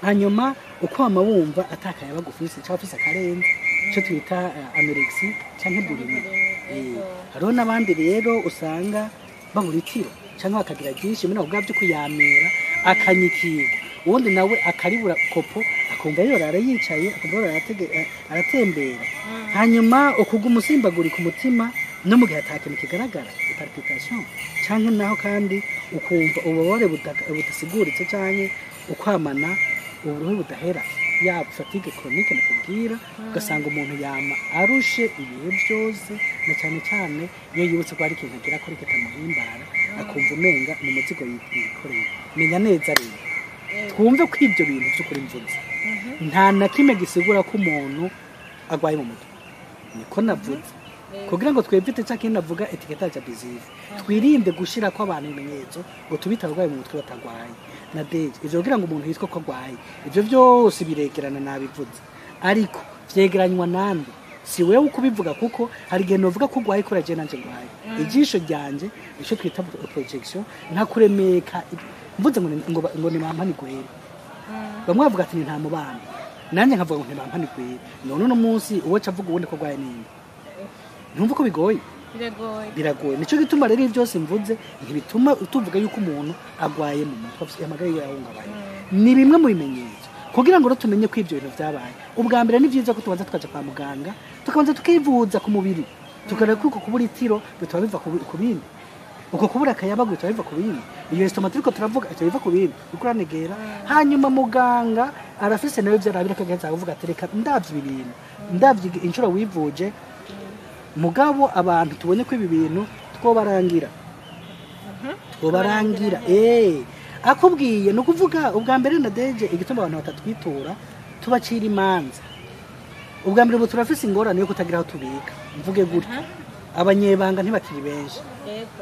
hanyuma uko wumva atakaye bagufise cyangwa ufise akarenze cyo twita anorexie canke bulimia hariho n'abandi rero usanga babura itiro cyangwa bakagira byinshi muri ubwo byo kuyamira akanyikira ubundi nawe akaribura kopo akumva yorara yicaye akumva aratembera hanyuma ukuga umusimbaguri ku mutima no mu gihe atakintu kigaragara palpitation canke naho kandi ukumva ububabare budasiguritse canke ukwamana uburuhe budahera ya fatigue chronique nakubwira ugasanga umuntu yama arushe ibihe byose na cyane cyane iyo yibutse ko ari ikintu agira ko kitamuhimbara akumva umenga ni umuzigo yikoreye menya neza rero twumve ko ibyo bintu by'ukuri mvuze nta na kimwe gisigura ko umuntu agwaye mu mutwe niko navuze kugira ngo twebite cyangwa navuga etiquette ya business twirinde gushira ko abantu ibimenyetso ngo tubita abagwaye mu mutwe batagwaye na deje ivyo kugira ngo umuntu yitwa ko agwaye ivyo byose biregerana nabivuze ariko vyegeranywa nande si wewe ukubivuga kuko hari igihe novuga ko ugwaye ko raje nanje ngwaye ijisho ryanje ico twita projection nta kuremeka mvuze ngo ni mampani gwera bamwe bavuga ati nta mubana nanje nkavuga ngo ni mampani gwera none no munsi uwo cavuga ubundi ko gwaye ninde ntumva ko bigoye biragoye nico gituma rero byose mvuze ntibituma tuvuga yuko umuntu agwaye mu mutwe afite amagara yahungabanye ni bimwe mu bimenyetso kugira ngo tumenye ko ibyo bintu byabaye ubwa mbere ni byiza ko tubanza tukaja kwa muganga tukabanza tukivuza ku mubiri tukareka ko kubura itiro bitaba biva ku bindi uko kubura akayabagu bitaba biva ku bindi iyo estomatique turavuga bitaba biva ku bindi ukuranegera hanyuma muganga arafise nawe byarabira kageza avuga ati reka ndavye ibintu ndavye inshuro wivuje mugabo abantu tubonye ko ibi bintu twobarangira akubwiye no kuvuga ubwa mbere na deje igituma abantu batatwitura tubacira imanza ubwa mbere turafise ingorane yo kutagira aho tubika mvuge gutya abanyebanga ntibakiri benshi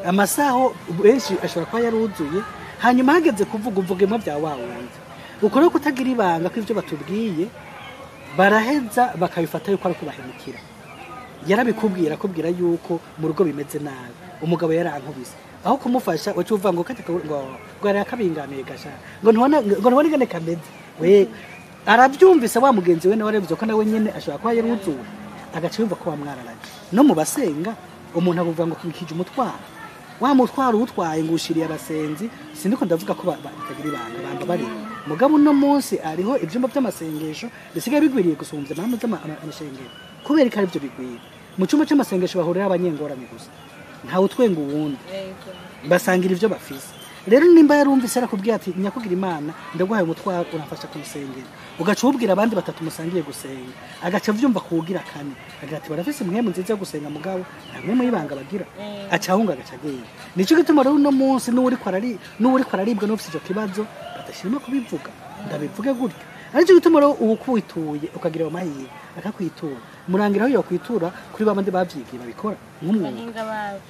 amasaho benshi ashobora kuba yaruzuye hanyuma hageze kuvuga uvugemo bya wawundi uko rero kutagira ibanga ko ivyo batubwiye baraheza bakabifata yuko ari kubahemukira yarabikubwira akubwira yuko mu rugo bimeze nabi umugabo yarankubise aho kumufasha wacu uvuga ngo kati ngo yari akabinganiye gasha ngo ntubone ingene kameze we arabyumvise wa mugenzi we nawe arebuze ko nawe nyene ashobora kuba yaruzuwe agace yumva ko bamwararaje no mu basenga umuntu avuga ngo kubikije umutwaro wa mutwaro utwaye ngushiriye abasenzi sindiko ndavuga ko batagira ibanga bamba bari mugabo no munsi ariho ibyumba by'amasengesho bisigaye bigwiriye gusumvya mpamvu z'amasengero kubera ikari byo bigwiriye mu cyumba cy'amasengesho bahurira abanyengorane gusa ntawe utwenga uwundi basangira ivyo bafise rero nimba yarumvise arakubwiye ati nyakugira imana ndaguhaye umutwaro urafasha kumusengera ugaca ubwira abandi batatu musangiye gusenga agaca vyumva kugira kane agira ati barafise impwemu nziza yo gusenga mugabo namwe muyibanga bagira aca ahunga agaca agenda nico gituma rero uno munsi n'uri kwararibwa n'ufise ico kibazo badashima kubivuga ndabivuge gutyo ariko gituma rero ukwituye ukagira amahirwe akakwitura murangira aho yakwitura kuri bamande bavyigiye babikora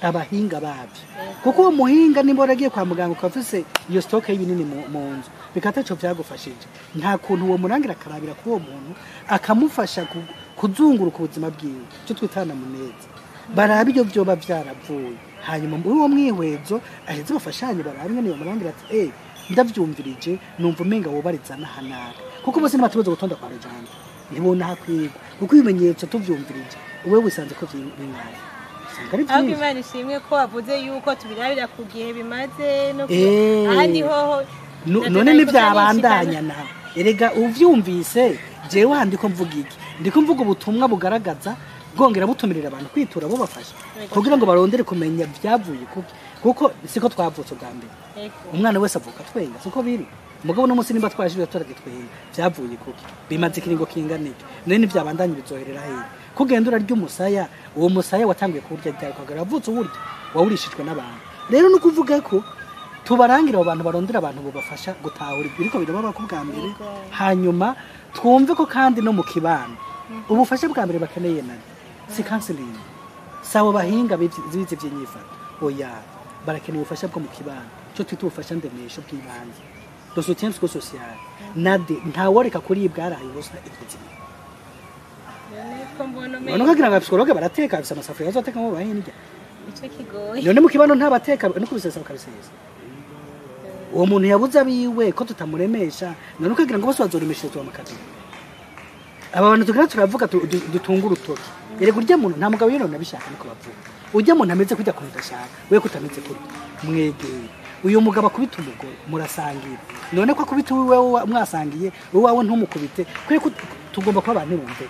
abahinga bavyo kuko uwo muhinga nimba waragiye kwa muganga ukafise iyo stock y'ibinini mu nzu bikataco vyagufashije nta kuntu uwo murangira akarabira ko uwo muntu akamufasha kuzunguruka ubuzima bwiwe cyo twitana muneza barabe ibyo byoba byaravuye hanyuma muri uwo mwihwezo aheze bafashanye barabe niyo murangira ati ndavyumvirije numva umenga wobarizana hanaka kuko bose ntibatubuze gutonda kwa rujana ntibona hakwigwa kuko ibimenyetso tuvyumvirije wewe wisanze ko by'imana ahubwo imana ishimwe ko wavuze yuko tubirabira ku gihe bimaze no ahandi hoho none n'ivyabandanya na erega uvyumvise jewe handi ko mvuga iki ndiko mvuga ubutumwa bugaragaza bwongera butumirira abantu kwitura bo bafasha kugira ngo barondere kumenya byavuye kuko siko twavutse bwa mbere umwana wese avuka twenga siko biri mugabo no munsi nimba twashije turage twenga byavuye kuki bimaze kiringo kinganike none n'ivyabandanya bizoherera hehe kugendura ry'umusaya uwo musaya watangiye kurya byakagara avutse uburyo wawurishijwe n'abantu rero no kuvuga ko tubarangira abo bantu barondera abantu bo bafasha gutahura biriko biraba ko bwa mbere hanyuma twumve ko kandi no mu kibano ubufasha bwa mbere bakeneye nani si counseling sawo bahinga bize by'inyifato oya barakeneye ubufasha bwo mu kibano cyo twita ubufasha ndemesho bw'ibanze le soutien psychosocial nade ntaworeka kuri bwaraye ubusa ubuzima none ukagira ngo abapsikologe barateka bafise amasafuriya bazoteka mu bahindya ico kigoye none mu kibano ntabateka no kubisesa bakabisesa uwo muntu yabuze abiwe ko tutamuremesha none ukagira ngo bose bazoremesherezwa mu kazi aba bantu tugira turavuga dutunga urutoki ere kurya muntu nta mugabo yero nabishaka niko bavuga ujya muntu ameze kujya kuntu dashaka we kutameze kuri mwegeye uyu mugabo akubita umugore murasangira none ko akubita wewe mwasangiye wowe ntumukubite kwe tugomba kuba abantu bumve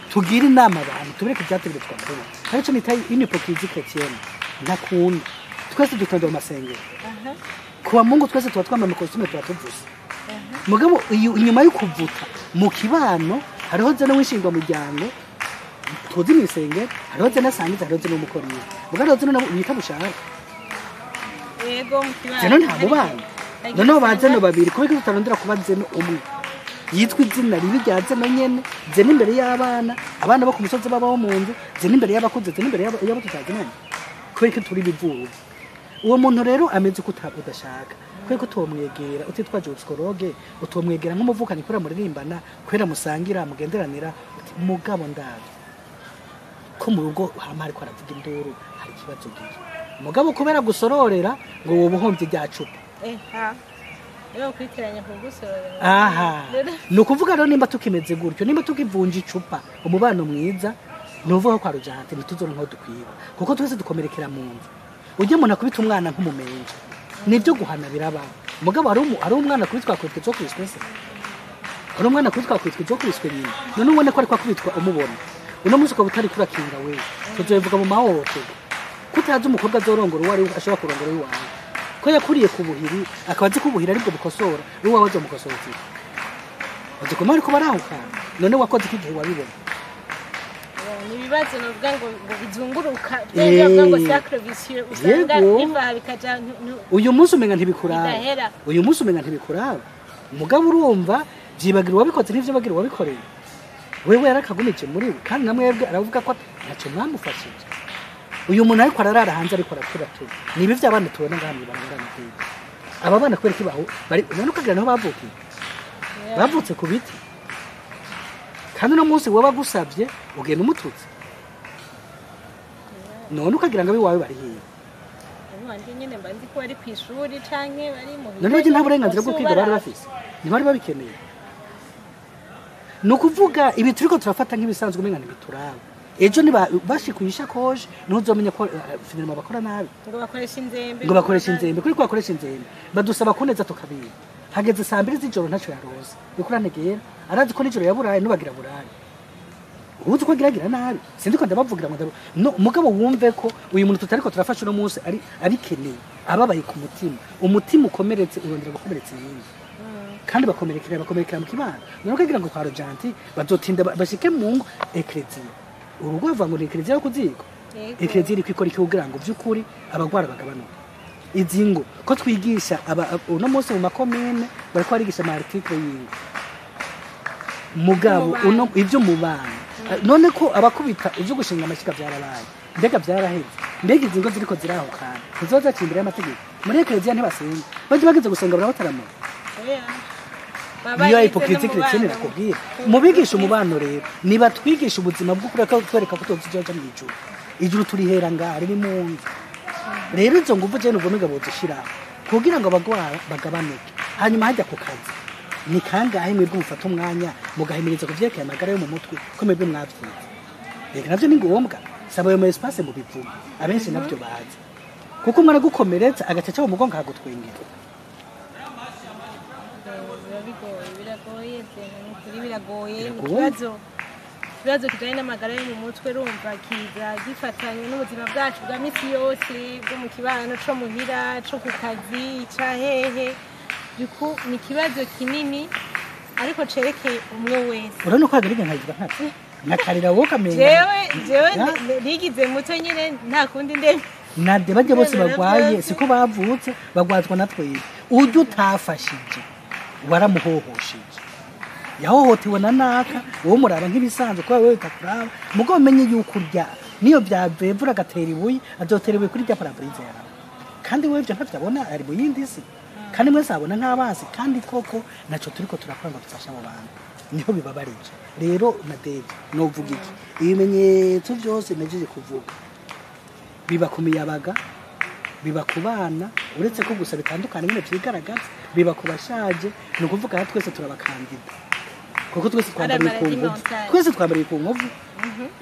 tugira inama abantu tubereke ibyategetswe twakora ariko nita hypocrisie chrétienne nakunda twese dutondera amasengero kuwa Mungu twese tuba twambaye costume tuba tuvuze mugabo inyuma yo kuvuta mu kibano hariho zeno wishingwa muryango tuzi nisenge hariho zeno sangiza hariho zeno mukorera mugabo zeno bita bushaka yego mu kibano zeno nta mubana none bazeno babiri kubera tutarondera kuba zeno umwe yitwa izina ribi rya zeno nyene zeno imbere y'abana abana bo ku musozi babaho mu nzu zeno imbere y'abakuze zeno imbere y'abo tutazimanye kubera ko turi bivuye uwo muntu rero ameze ko udashaka kweko tomwegera utitwaje ubukoroge utomwegera nk'umuvukanye kura muririmbana kwera musangira mugenderanira mugabo ndaje ko mu rugo hamari ko aravuga induru hari kibazo giye mugabo kubera gusororera ngo wo buhombye ryacupa rero kwitiranya kugusororera no kuvuga rero nimba tukimeze gutyo nimba tukivunja icupa umubano mwiza novuga ko arujante nituzoro nko dukwiba kuko twese dukomerekera mu nzu ujye umuntu akubita umwana nk'umumenje nibyo guhana biraba mugabo ari umwana kubitwa kwitwa cyo kwiswe se ari umwana kubitwa kwitwa cyo kwiswe nyine none ubone ko ari kwitwa umubona uno muzi ko butari kurakinga we tuzovuga mu mahoto kutaza umukobwa azorongora uwari ashobora kurongora iwawe ko yakuriye ku buhiri akabazi ku buhiri aribwo bukosora uwawe zo mukosorotse aje kumara ko barahuka none wakoze igihe wabibona nibibazo novuga ngo bizunguruka byo bavuga ngo sacre vicieux usanga biva bikaja uyu munsi umenga ntibikuraba uyu munsi umenga ntibikuraba mugabo urumva byibagira wabikoze n'ivyo bagira wabikoreye wewe yarakagumije muri we kandi namwebwe aravuga ko ntaco mwamufashije uyu muntu ariko ararara hanze ariko arakura tu nibi vy'abana tubona ngamwe barangana kwiga aba bana kwera kibaho bari none ukagira naho bavukiye bavutse ku biti kandi no munsi waba gusabye ugenda umututse none ukagira ngo abiwawe bari hiye abandi nyene mbanzi ko bari kwishuri canke bari mu none byo nta burenganzira bwo kwiga bari bafise ntibari babikeneye no kuvuga ibi turiko turafata nk'ibisanzwe umenga ntibituraba ejo ni bashikwisha koje ntuzomenya ko finirma bakora nabi ngo bakoresha inzembe kuri ko bakoresha inzembe badusaba kuneza tukabiye hageze saa 2 z'ijoro ntaco yaroza ukuranegera arazi ko nijoro yaburaye nubagira buraye ubuze ko agiragira nabi sindi ko ndabavugira ngo no mugabo wumve ko uyu muntu tutariko turafasha no munsi ari abikeneye ababaye ku umutima ukomeretse urondera gukomeretsa nyine kandi bakomerekera mu kibano none ukagira ngo kwa rojanti bazotinda bashike mu ngo eklezia urugo bava muri eklezia yo kuziko eklezia iri kwikora kugira ngo byukuri abagwara bagabanuka izingo ko twigisha uno munsi mu makomene bariko barigisha ama article y'ingo mugabo uno ivyo mubana none ko abakubita ivyo gushinga amashika byarabaye mbega byaraheze mbega izingo ziriko zirahukana tuzoza cimbere y'amategeko muri eklezia ntibasenga baje bageze gusenga barabataramo niyo hypocrisie chrétienne nakubwira mubigisha umubano rero niba twigisha ubuzima bwo kureka twereka ko tuzoja mu ijuru turihera ngari ni munzu rero izo nguvu je nuvuga ngo zishira kugira ngo abagwara bagabanuke hanyuma hajya ku kazi ni kangahe mwebwe mufata umwanya mugahimiriza kuvyekeye amagara yo mu mutwe ko mwebwe mwavyize reka navyo ni ngombwa saba yo mu espace mu bivuga abenshi navyo bazi kuko umwana gukomeretsa agacaca mu mugongo hagutwengera biragoye ikibazo kijanye n'amagara yo mu mutwe rumva kiza gifatanye n'ubuzima bwacu bwa misi yose bwo mu kibano co muhira co ku kazi ca hehe ni ikibazo kinini ariko cerekeye umwe wese urabona ko hagariga nkagira nkati nakarira wowe kamenya jewe rigize muto nyine nta kundi ndemye nade baje bose bagwaye siko bavutse bagwazwa natwe ujye utafashije waramuhohoshije yahohotewe na naka uwo muraba nk'ibisanzwe kwa wewe utakuraba mugo menye yuko urya niyo byavevura gatera ibuye azotera ibuye kuri rya paraburize yawe kandi wewe ibyo ntavyabona ari mu yindi si kandi mwese abona nk'abazi kandi koko naco turiko turakora ngo dufasha abo bantu niho bibabarije rero na Dave novuga iki ibimenyetso byose nagiye kuvuga biba ku miyabaga biba ku bana uretse ko gusa bitandukanye nyine vyigaragaza biba ku bashaje ni ukuvuga twese turabakandida kuko twese twambariye ku nkovu twese twambariye ku nkovu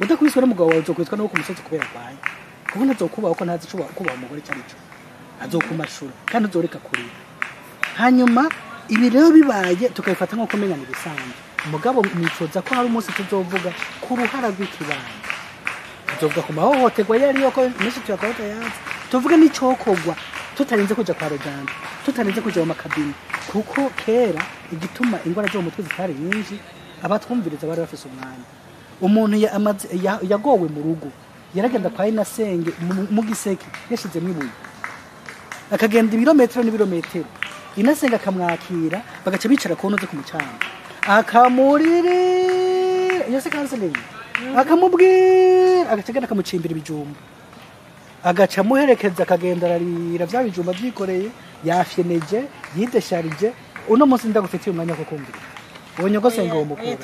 udakubiswe n'umugabo wawe uzokwitwa no ku musozi kubera kwaye kuko ntazokubaho ko ntazi ico kubaho umugore cyari cyo azokumashura kandi uzoreka kurira hanyuma ibi rero bibaye tukabifata nko kumenya ibisanzwe umugabo nifuza ko hari umunsi tuzovuga ku ruhara rw'ikibanda tuzovuga ku mahohoterwa yariyo ko iminsi tuyakora yazi tuvuge n'icokogwa tutarinze kuja kwa ruganda tutarinze kuja mu makabini kuko kera igituma ingwara zo mu mutwe zitari nyinshi abatwumviriza bari bafise umwanya umuntu yagowe mu rugo yaragenda kwa inasenge mu giseke yashizemo ibuye akagenda ibirometero n'ibirometero inasenga akamwakira bagaca bicara ku ntuze ku mucanga akamurire yose kansenge akamubwira agaca agenda akamucimbira ibijumba agaca muherekeza akagenda ararira vya bijumba vyikoreye yafyeneje yidesharije uno munsi ndagufitiye umwanya wo kumvira ubonye ko senga wo mukuru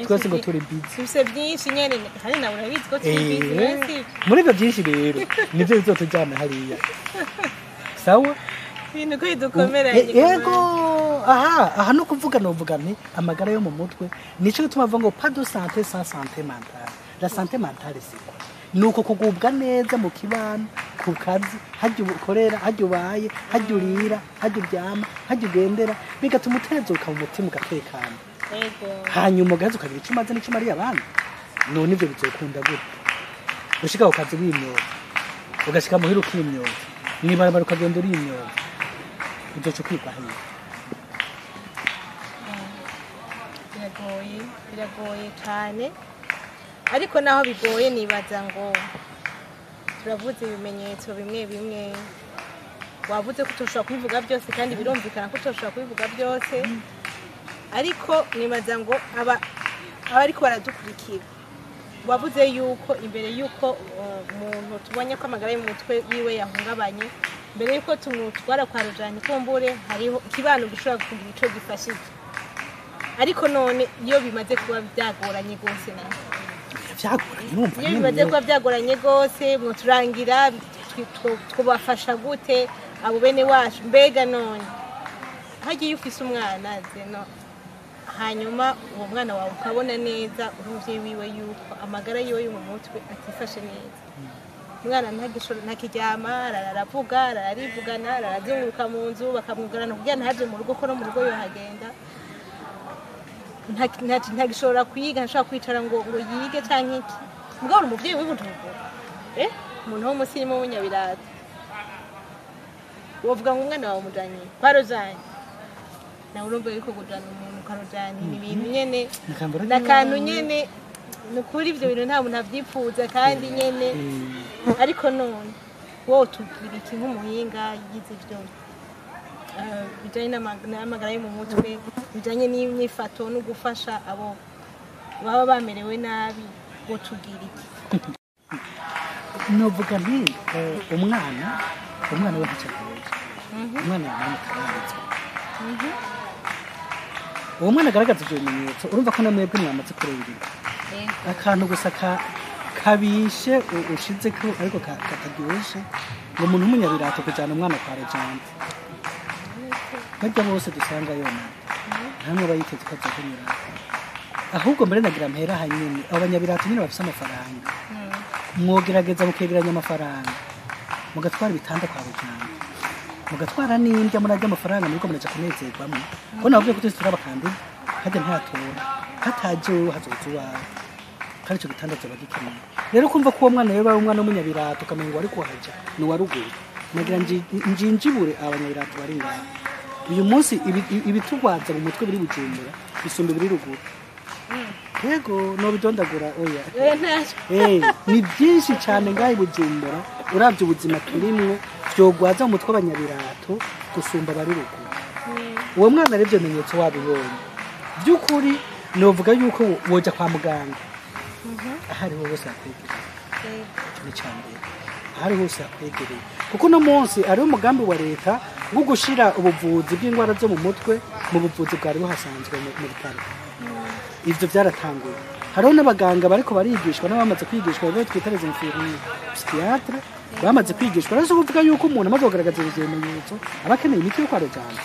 twese ngo turi busy tufise byinshi nyene kandi nawe urabizi ko turi busy muri ibyo byinshi rero nivyo bizotujana hariya sawa ibintu ko idukomeranye yego aha no kuvuga novuga nti amagara yo mu mutwe nico gituma avuga ngo pas de santé sans santé mentale la santé mentale c'est quoi nuko kugubwa neza mu kibano ku kazi hajya ukorera hajya ubaye hajya urira hajya uryama hajya ugendera bigatuma utezuka mu mutima ugatekana yego hanyuma ugaza ukagira icyo umaze n'icyo umariye abandi none ibyo bizokunda gute ushika ku kazi w'imyobo ugashika muhira ukimyobo mwibarabara ukagenda uri imyobo uzoca kwigwa hano biragoye cyane ariko naho bigoye nibaza ngo turavuze ibimenyetso bimwe bimwe wavuze ko utoshobora kubivuga byose kandi birumvikana ko utoshobora kubivuga byose ariko nibaza ngo abariko baradukurikira wavuze yuko imbere yuko umuntu tubonye ko amagara y'umutwe yiwe yahungabanye mbere yuko tumutwara kwa rujani kumbure hariho ikibano gishobora kugira ico gifashije ariko none iyo bimaze kuba byagoranye gose naho iyo bimaze kuba byagoranye gose muturangira twubafasha gute abo bene wacu mbega none hagiye ufise umwana zeno hanyuma uwo mwana wawe ukabona neza uruvye wiwe yuko amagara yiwe yo mu mutwe atifashe neza umwana ntakiryama aravuga ararivugana arazunguruka mu nzu bakamwugarana kugira ntaje mu rugo ko no mu rugo yohagenda ntagishobora kwiga ntashobora kwicara ngo yige canke iki mugabo umuvyeyi w'ibuntugu umuntu w'umusirimu w'umunyabirata wovuga ngo umwana wawe umujanye kwa rozanye nawe urumva yuko kujana umuntu kwa rozanye ni ibintu nyene n'akantu nyene ni ukuri ivyo bintu nta muntu avyipfuza kandi nyene ariko none wowe tubwira iki nk'umuhinga yize ivyo bijanye n'amagara yo mu mutwe bijanye n'imyifato no gufasha abo baba bamerewe nabi wo tubwira iki novuga nti umwana we ntacyagoye umwana yamwitaranitswe uwo mwana agaragaza ivyo bimenyetso urumva ko namwebwe mwamaze kurebera akantu gusa kabishe ushize ko ariko kataryoshe ngo umuntu w'umunyabirato kujana umwana kwa rejante bajya bose dusanga yona ntamwe bayiteze ko azakunyura ahubwo mbere nagira mpera hanyine abo banyabirato nyine bafise amafaranga mwogerageza mukegeranya amafaranga mugatwara ibitanda kwa rejante mugatwara n'indya murajya amafaranga muriko muraja kunezerwamo ko navuye ko twese turabakandida hajya ntatora hataje wewe hazoza uwawe kandi ico gitanda cyo bagikeneye rero kumva ko uwo mwana yaba umwana w'umunyabirato ukamengo ari kuhaja ni waruguru nagira njinjibure abanyabirato bari ngaho uyu munsi ibitugwaza mu mutwe biri Bujumbura bisumba biri ruguru yego no bidondagura oya ni byinshi cyane ngaho Bujumbura uravye ubuzima turimwe vyogwaza mu mutwe abanyabirato gusumba bari ruguru uwo mwana rero byo menyetso wabibonye byukuri novuga yuko woja kwa muganga ahari ho bose akwigira ni cyane hari hose hakwegereye kuko uno munsi ariwo umugambi wa leta wo gushira ubuvuzi bw'indwara zo mu mutwe mu buvuzi bwari buhasanzwe mu bitaro. Ivyo byaratanguye, hariho n'abaganga bariko barigishwa n'abamaze kwigishwa rero twita les infirmiers psychiatres bamaze kwigishwa rero kuvuga yuko umuntu amaze kugaragaza ivyo bimenyetso aba akeneye imiti yo kwa ruganga.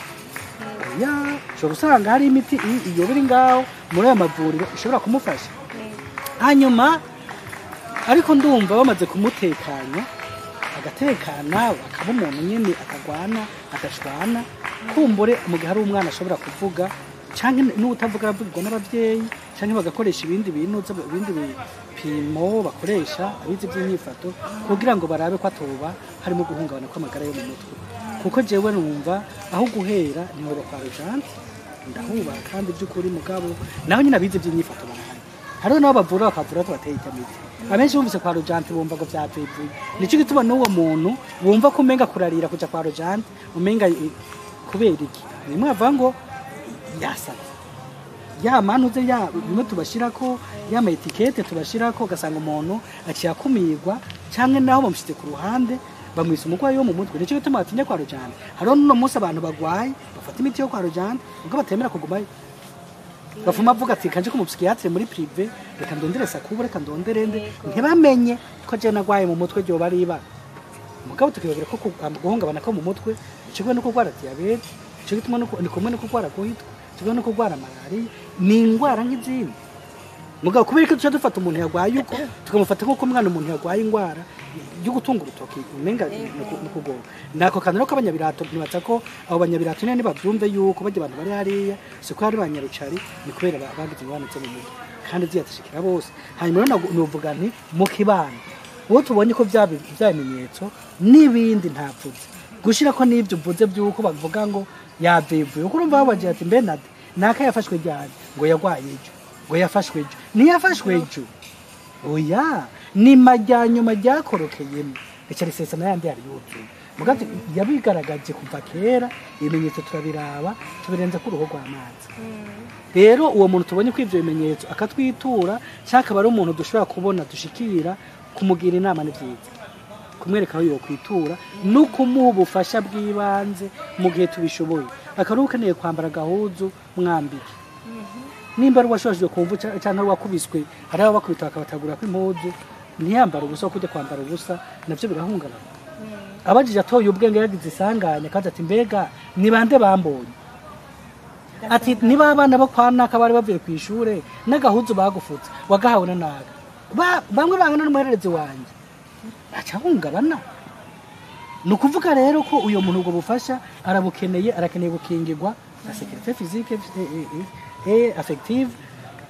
Ya ushobora gusanga hari imiti iyo biri ngaho muri aya mavuriro ishobora kumufasha. Hanyuma ariko ndumva bamaze kumutekanya agatekana akaba umuntu nyine akagwana adashwana kumbure mu gihe hari umwana ashobora kuvuga cyangwa n'utavuga aravugwa n'abavyeyi cyangwa bagakoresha ibindi bintu ibindi bipimo bakoresha abizi by'imyifato kugira ngo barabe ko atoba harimo guhungabana kw'amagara yo mu mutwe. Kuko jewe numva aho guhera ni ngo kwa Rugante ndahuba kandi by'ukuri mugabo naho nyine abizi by'imyifato barahari. Hariho nabo bavura bakavura bateye itamiti. Abenshi bumvise kwa Rugante bumva ngo byapfuye. Nico gituma n'uwo muntu bumva ko umenga kurarira kuja kwa Rugante umenga kubera iki. Nimwe avuga ngo yasaba ya manuze ya bimwe tubashirako ya ma etikete tubashirako gasanga umuntu aciye akumirwa cyangwa naho bamushite ku ruhande bamwisa umugwayi wo mu mutwe. Nico gituma batinya kwa Rugante. Hariho no munsi abantu bagwaye bafata imiti yo kwa Rugante ubwo batemera kugumayo bafuma avuga ati kanje ko mu psychiatre muri privé reka ndondere sakubure reka ndondere nde ntibamenye ko je nagwaye mu mutwe ryo bariba mugabo tukibabwira ko guhungabana ko mu mutwe cyo no kugwara diabete cyo gituma no kumwe no kugwara kohitwa cyo no kugwara malaria ni ingwara nk'izindi mugabo kubera ko dufata umuntu yagwaye uko tukamufata nko umwana umuntu yagwaye ingwara yo gutunga urutoki umenga no kugoba nako kanaro k'abanyabirato nibaza ko abo banyabirato ne bavyumve yuko bajye abantu bari hariya siko hari banyarucari ni kubera bagize ingwara zo mu mutwe kandi ziyatashikira bose. Hanyuma novuga nti mu kibano uwo tubonye ko byamenyetso n'ibindi ntavuze gushira ko n'ibyo uvuze byuko bavuga ngo yavevuye uko urumva babaje ati Bernard naka yafashwe ryari ngo yagwaye ejo ngo yafashwe ejo ntiyafashwe ejo oya ni majyanyuma ryakorokeyemo icyo risesa n'ayandi yari yuzuye mugati yabigaragaje kuva kera ibimenyetso turabiraba tubirenze ku ruho rw'amazi. Rero uwo muntu tubonye ko ivyo bimenyetso akatwitura cyakaba ari umuntu dushobora kubona dushikira kumugira inama n'ivyiza kumwereka aho yo kwitura no kumuha ubufasha bw'ibanze mu gihe tubishoboye. Akarukeneye kwambara gahuzu mwambike nimba ari washojwe kumva cyangwa wakubiswe hari abo bakubita bakabatagura ko impuzu ntiyambara ubusa kujya kwambara ubusa navyo birahungabana. Abajije atoye ubwenge yagize isanganya kandi ati mbega ni bande bambonye ati niba abana bo kwana kabari bavuye ku ishure n'agahuzu bagufutse wagahawe na naga bamwe bangana n'umuhererezi wanje acahungabana. Nukuvuga rero ko uyo muntu ubwo bufasha arakeneye gukingirwa na sécurité physique et affective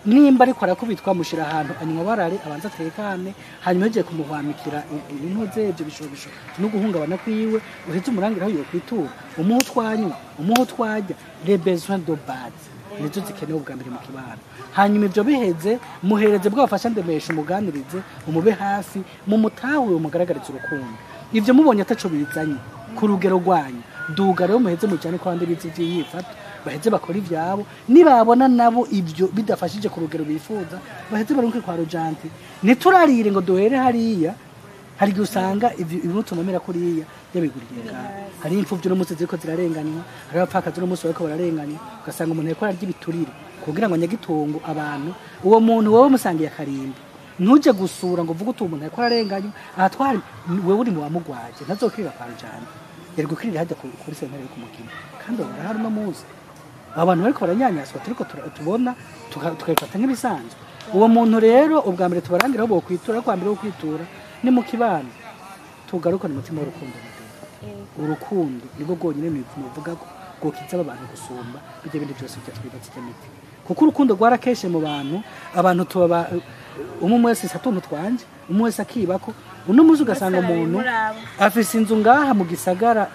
nimba ariko arakubitwa mushira ahantu anywa barare abanza tekane hanyuma je kumuhwamikira ibintu zebyo bishobisho no guhungabana kwiwe uhetse umurangira aho yo kwitura umuho twajya les besoins de base nizo zikenewe ubwa mbere mu kibano. Hanyuma ivyo biheze muhereze bwafasha ndemesha umuganirize umube hafi mu mutahure umugaragariza urukundo. Ivyo mubonye ataco bizanye ku rugero rwanyu duga rero muheze mu cyane kwande bizi byifata baheze bakora ivyabo nibabona nabo ivyo bidafashije ku rugero bifuza baheze barunke kwa Rugante niturarire ngo duhere hariya hari gusanga ibintu tumamera kuriya yabiguriye hari imfuvyo no musi ziko zirarenganywa hari abapfakazi no musi bariko bararenganywa ugasanga umuntu yakora ry'ibiturire kugira ngo nyagitongo abantu uwo muntu wowe musangiye akarimbi ntuje gusura ngo vuga umuntu yakora arenganywa ahatwari wewe uri mu bamugwaje ntazokirira kwa Rugante yari gukirira hajya kuri sentare yo kumukina kandi urahari no muzi abantu bariko baranyanyaswa turiko tubona tukayifata nk'ibisanzwe. Uwo muntu rero ubwa mbere tubarangira bo kwitura kwa mbere wo kwitura ni mu kibano tugaruka ni mutima w'urukundo urukundo nibo gonyine nivuga ko gokiza abantu gusumba bije bindi byose byatwibatse cyemiti kuko urukundo rwarakeshe mu abantu tuba umwe wese satuntu twanje umwe wese akibako uno muzi ugasanga umuntu afise inzu ngaha mu gisagara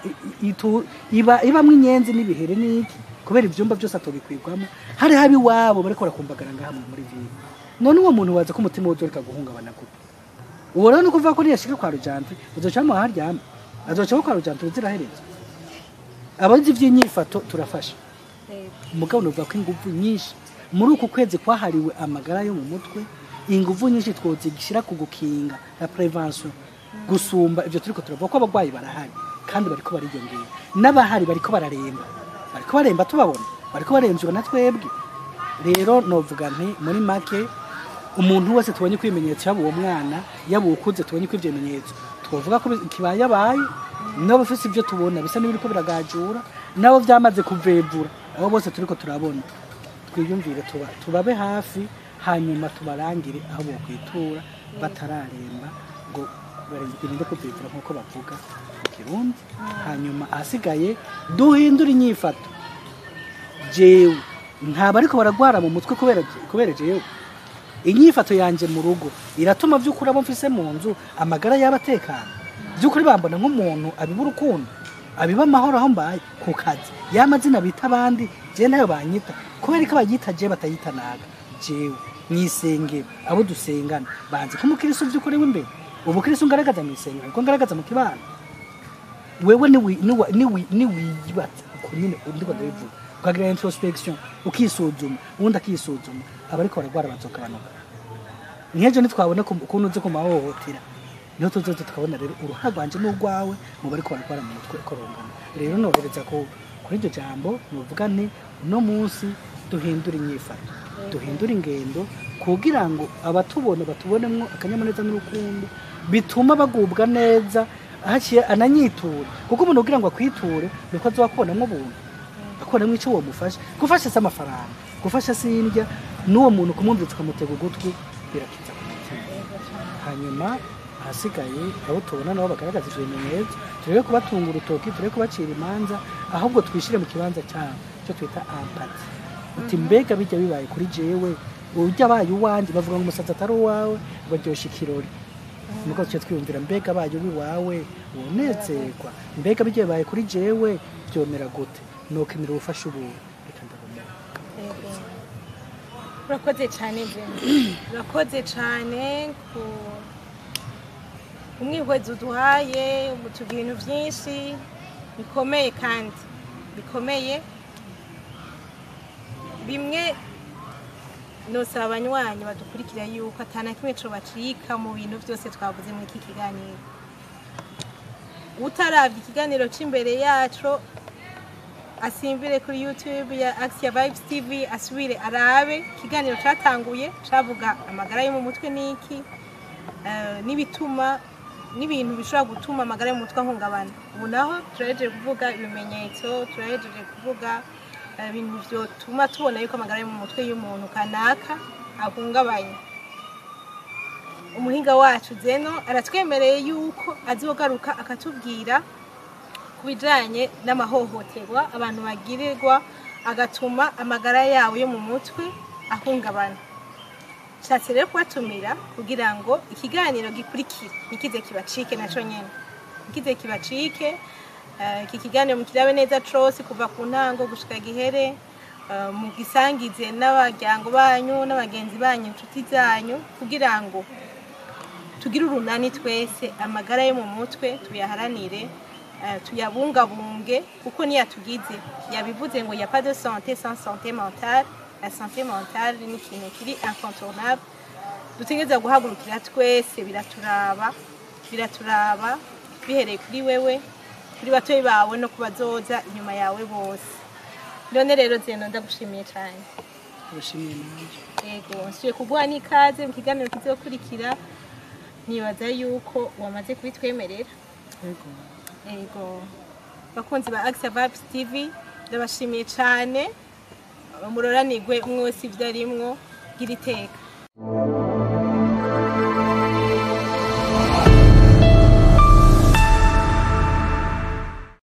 ibamwe inyenzi n'ibihere n'iki kubera ivyumba byose atobikwirwamo hari habi wabo bariko rakumbagara ngaha muri vile none uwo muntu waza ko umutima wozoreka guhungabana gute uwo rero no kuvuga ko yashika kwa Rugante uzocamo haryama azocaho kwa Rugante uzirahereza abazi vy'inyifato turafasha mugabo no ko ingufu nyinshi muri uku kwezi kwahariwe amagara yo mu mutwe ingufu nyinshi twozigishira ku gukinga la prevention gusumba ibyo turiko turavuga ko abagwayi barahari kandi bariko bariyongera n'abahari bariko bararemba tubabona bariko baremvye na twebwe rero novuga nti muri make umuntu wese tubonye ko ibimenyetso yabo uwo mwana yabo ukuze tubonye ko ivyo bimenyetso twovuga ko kibaye abaye nabo bafise ivyo tubona bisa n'ibiriko biragajura nabo vyamaze kuvevura abo bose turiko turabona twiyumvire tubabe hafi hanyuma tubarangire aho bokwitura batararemba ngo barinde kuvevura nk'uko bavuga mu Kirundi hanyuma ahasigaye duhindura inyifato jewe ntaba ariko baragwara mu mutwe kubera jewe inyifato yanje mu rugo iratuma vy'ukuri abo mfise mu nzu amagara y'abatekana vy'ukuri bambona nk'umuntu abiba urukundo abiba amahoro aho mbaye ku kazi y'amazina bita abandi je nayo banyita kubera ko bayita je batayita naga jewe mwisengero abo dusengana banze ko umukristo vy'ukuri w'imbere ubukristo ngaragaza mwisengero ko ngaragaza mu kibano wewe ni wiyibatsa kuri nyine ndiko ndabivuga ukagira introspection ukisuzuma ubundi akisuzuma abariko baragwara bazogabanuka nkejo nitwabona ukuntu uzi ku mahohotera niho tuzoze tukabona rero uruhara rwanje n'urwawe mu bariko baragwara mu mutwe korongana rero nohereza ko kuri iryo jambo nuvuga nti no munsi duhindura inyifato duhindura ingendo kugira ngo abatubona batubonemwo akanyamuneza n'urukundo bituma bagubwa neza haciye ananyitura kuko umuntu kugira ngo akwiture niko azokubonamwo ubuntu akubonamwo ico uwo mufasha gufasha se amafaranga gufasha sindya n'uwo muntu kumwumvitsa ukamutega ugutwi birakiza ku mutima hanyuma ahasigaye abo tubona nabo bagaragaza ivyo bimenyetso turebe kubatunga urutoki turebe kubacira imanza ahubwo twishire mu kibanza cyabo cyo twita empathy uti mbega bijya bibaye kuri jewe urya abaye uwanje bavuga ngo umusaza atari uwawe baryosha ikirori nuko cyo twiyumvira mbega abaye uwiwawe wonezerwa mbega bijya bibaye kuri jewe byomera gute nokenera ubufasha ubu reka ndabona urakoze cyane urakoze cyane ku umwihwezo uduhaye umutubwira ibintu byinshi bikomeye kandi bikomeye bimwe nosaba abanywanyi badukurikira yuko atana kimwe co bacika mu bintu byose twavuze muri iki kiganiro utaravye ikiganiro c'imbere yacu asimbire kuri YouTube ya Axia Vibes TV asubire arabe ikiganiro catanguye cavuga amagara yo mu mutwe niki n'ibituma n'ibintu bishobora gutuma amagara yo mu mutwe ahungabana ubu naho turahejeje kuvuga ibimenyetso turahejeje kuvuga ibintu vyotuma tubona yuko amagara yo mu mutwe y'umuntu kanaka ahungabanye umuhinga wacu Zeno aratwemereye yuko azogaruka akatubwira kubijanye n'amahohoterwa abantu bagirirwa agatuma amagara yawo yo mu mutwe ahungabana nshatse rero kubatumira kugira ngo ikiganiro gikurikire nikize kibacike naco nyene nikize kibacike iki kiganiro mukirabe neza cose kuva ku ntango gushika gihere mugisangize n'abajyango banyu n'abagenzi banyu inshuti zanyu kugira ngo tugire urunani twese amagara yo mu mutwe tuyaharanire tuyabungabunge kuko niyo tugize yabivuze ngo ya pas de santé sans santé mentale la santé mentale ni ikintu kiri incontournable dutegereza guhagurukira twese biraturaba bihereye kuri wewe kuri batoyi bawe no kubazoza inyuma yawe bose none rero Zeno ndagushimiye cyane ubushimiye nanje yego nsuye kuguha n'ikaze mu kiganiro kizokurikira nibaza yuko wamaze kubitwemerera yego bakunzi ba Axia Vibes TV ndabashimiye cyane muroranirwe mwose ibyarimwo gira iteka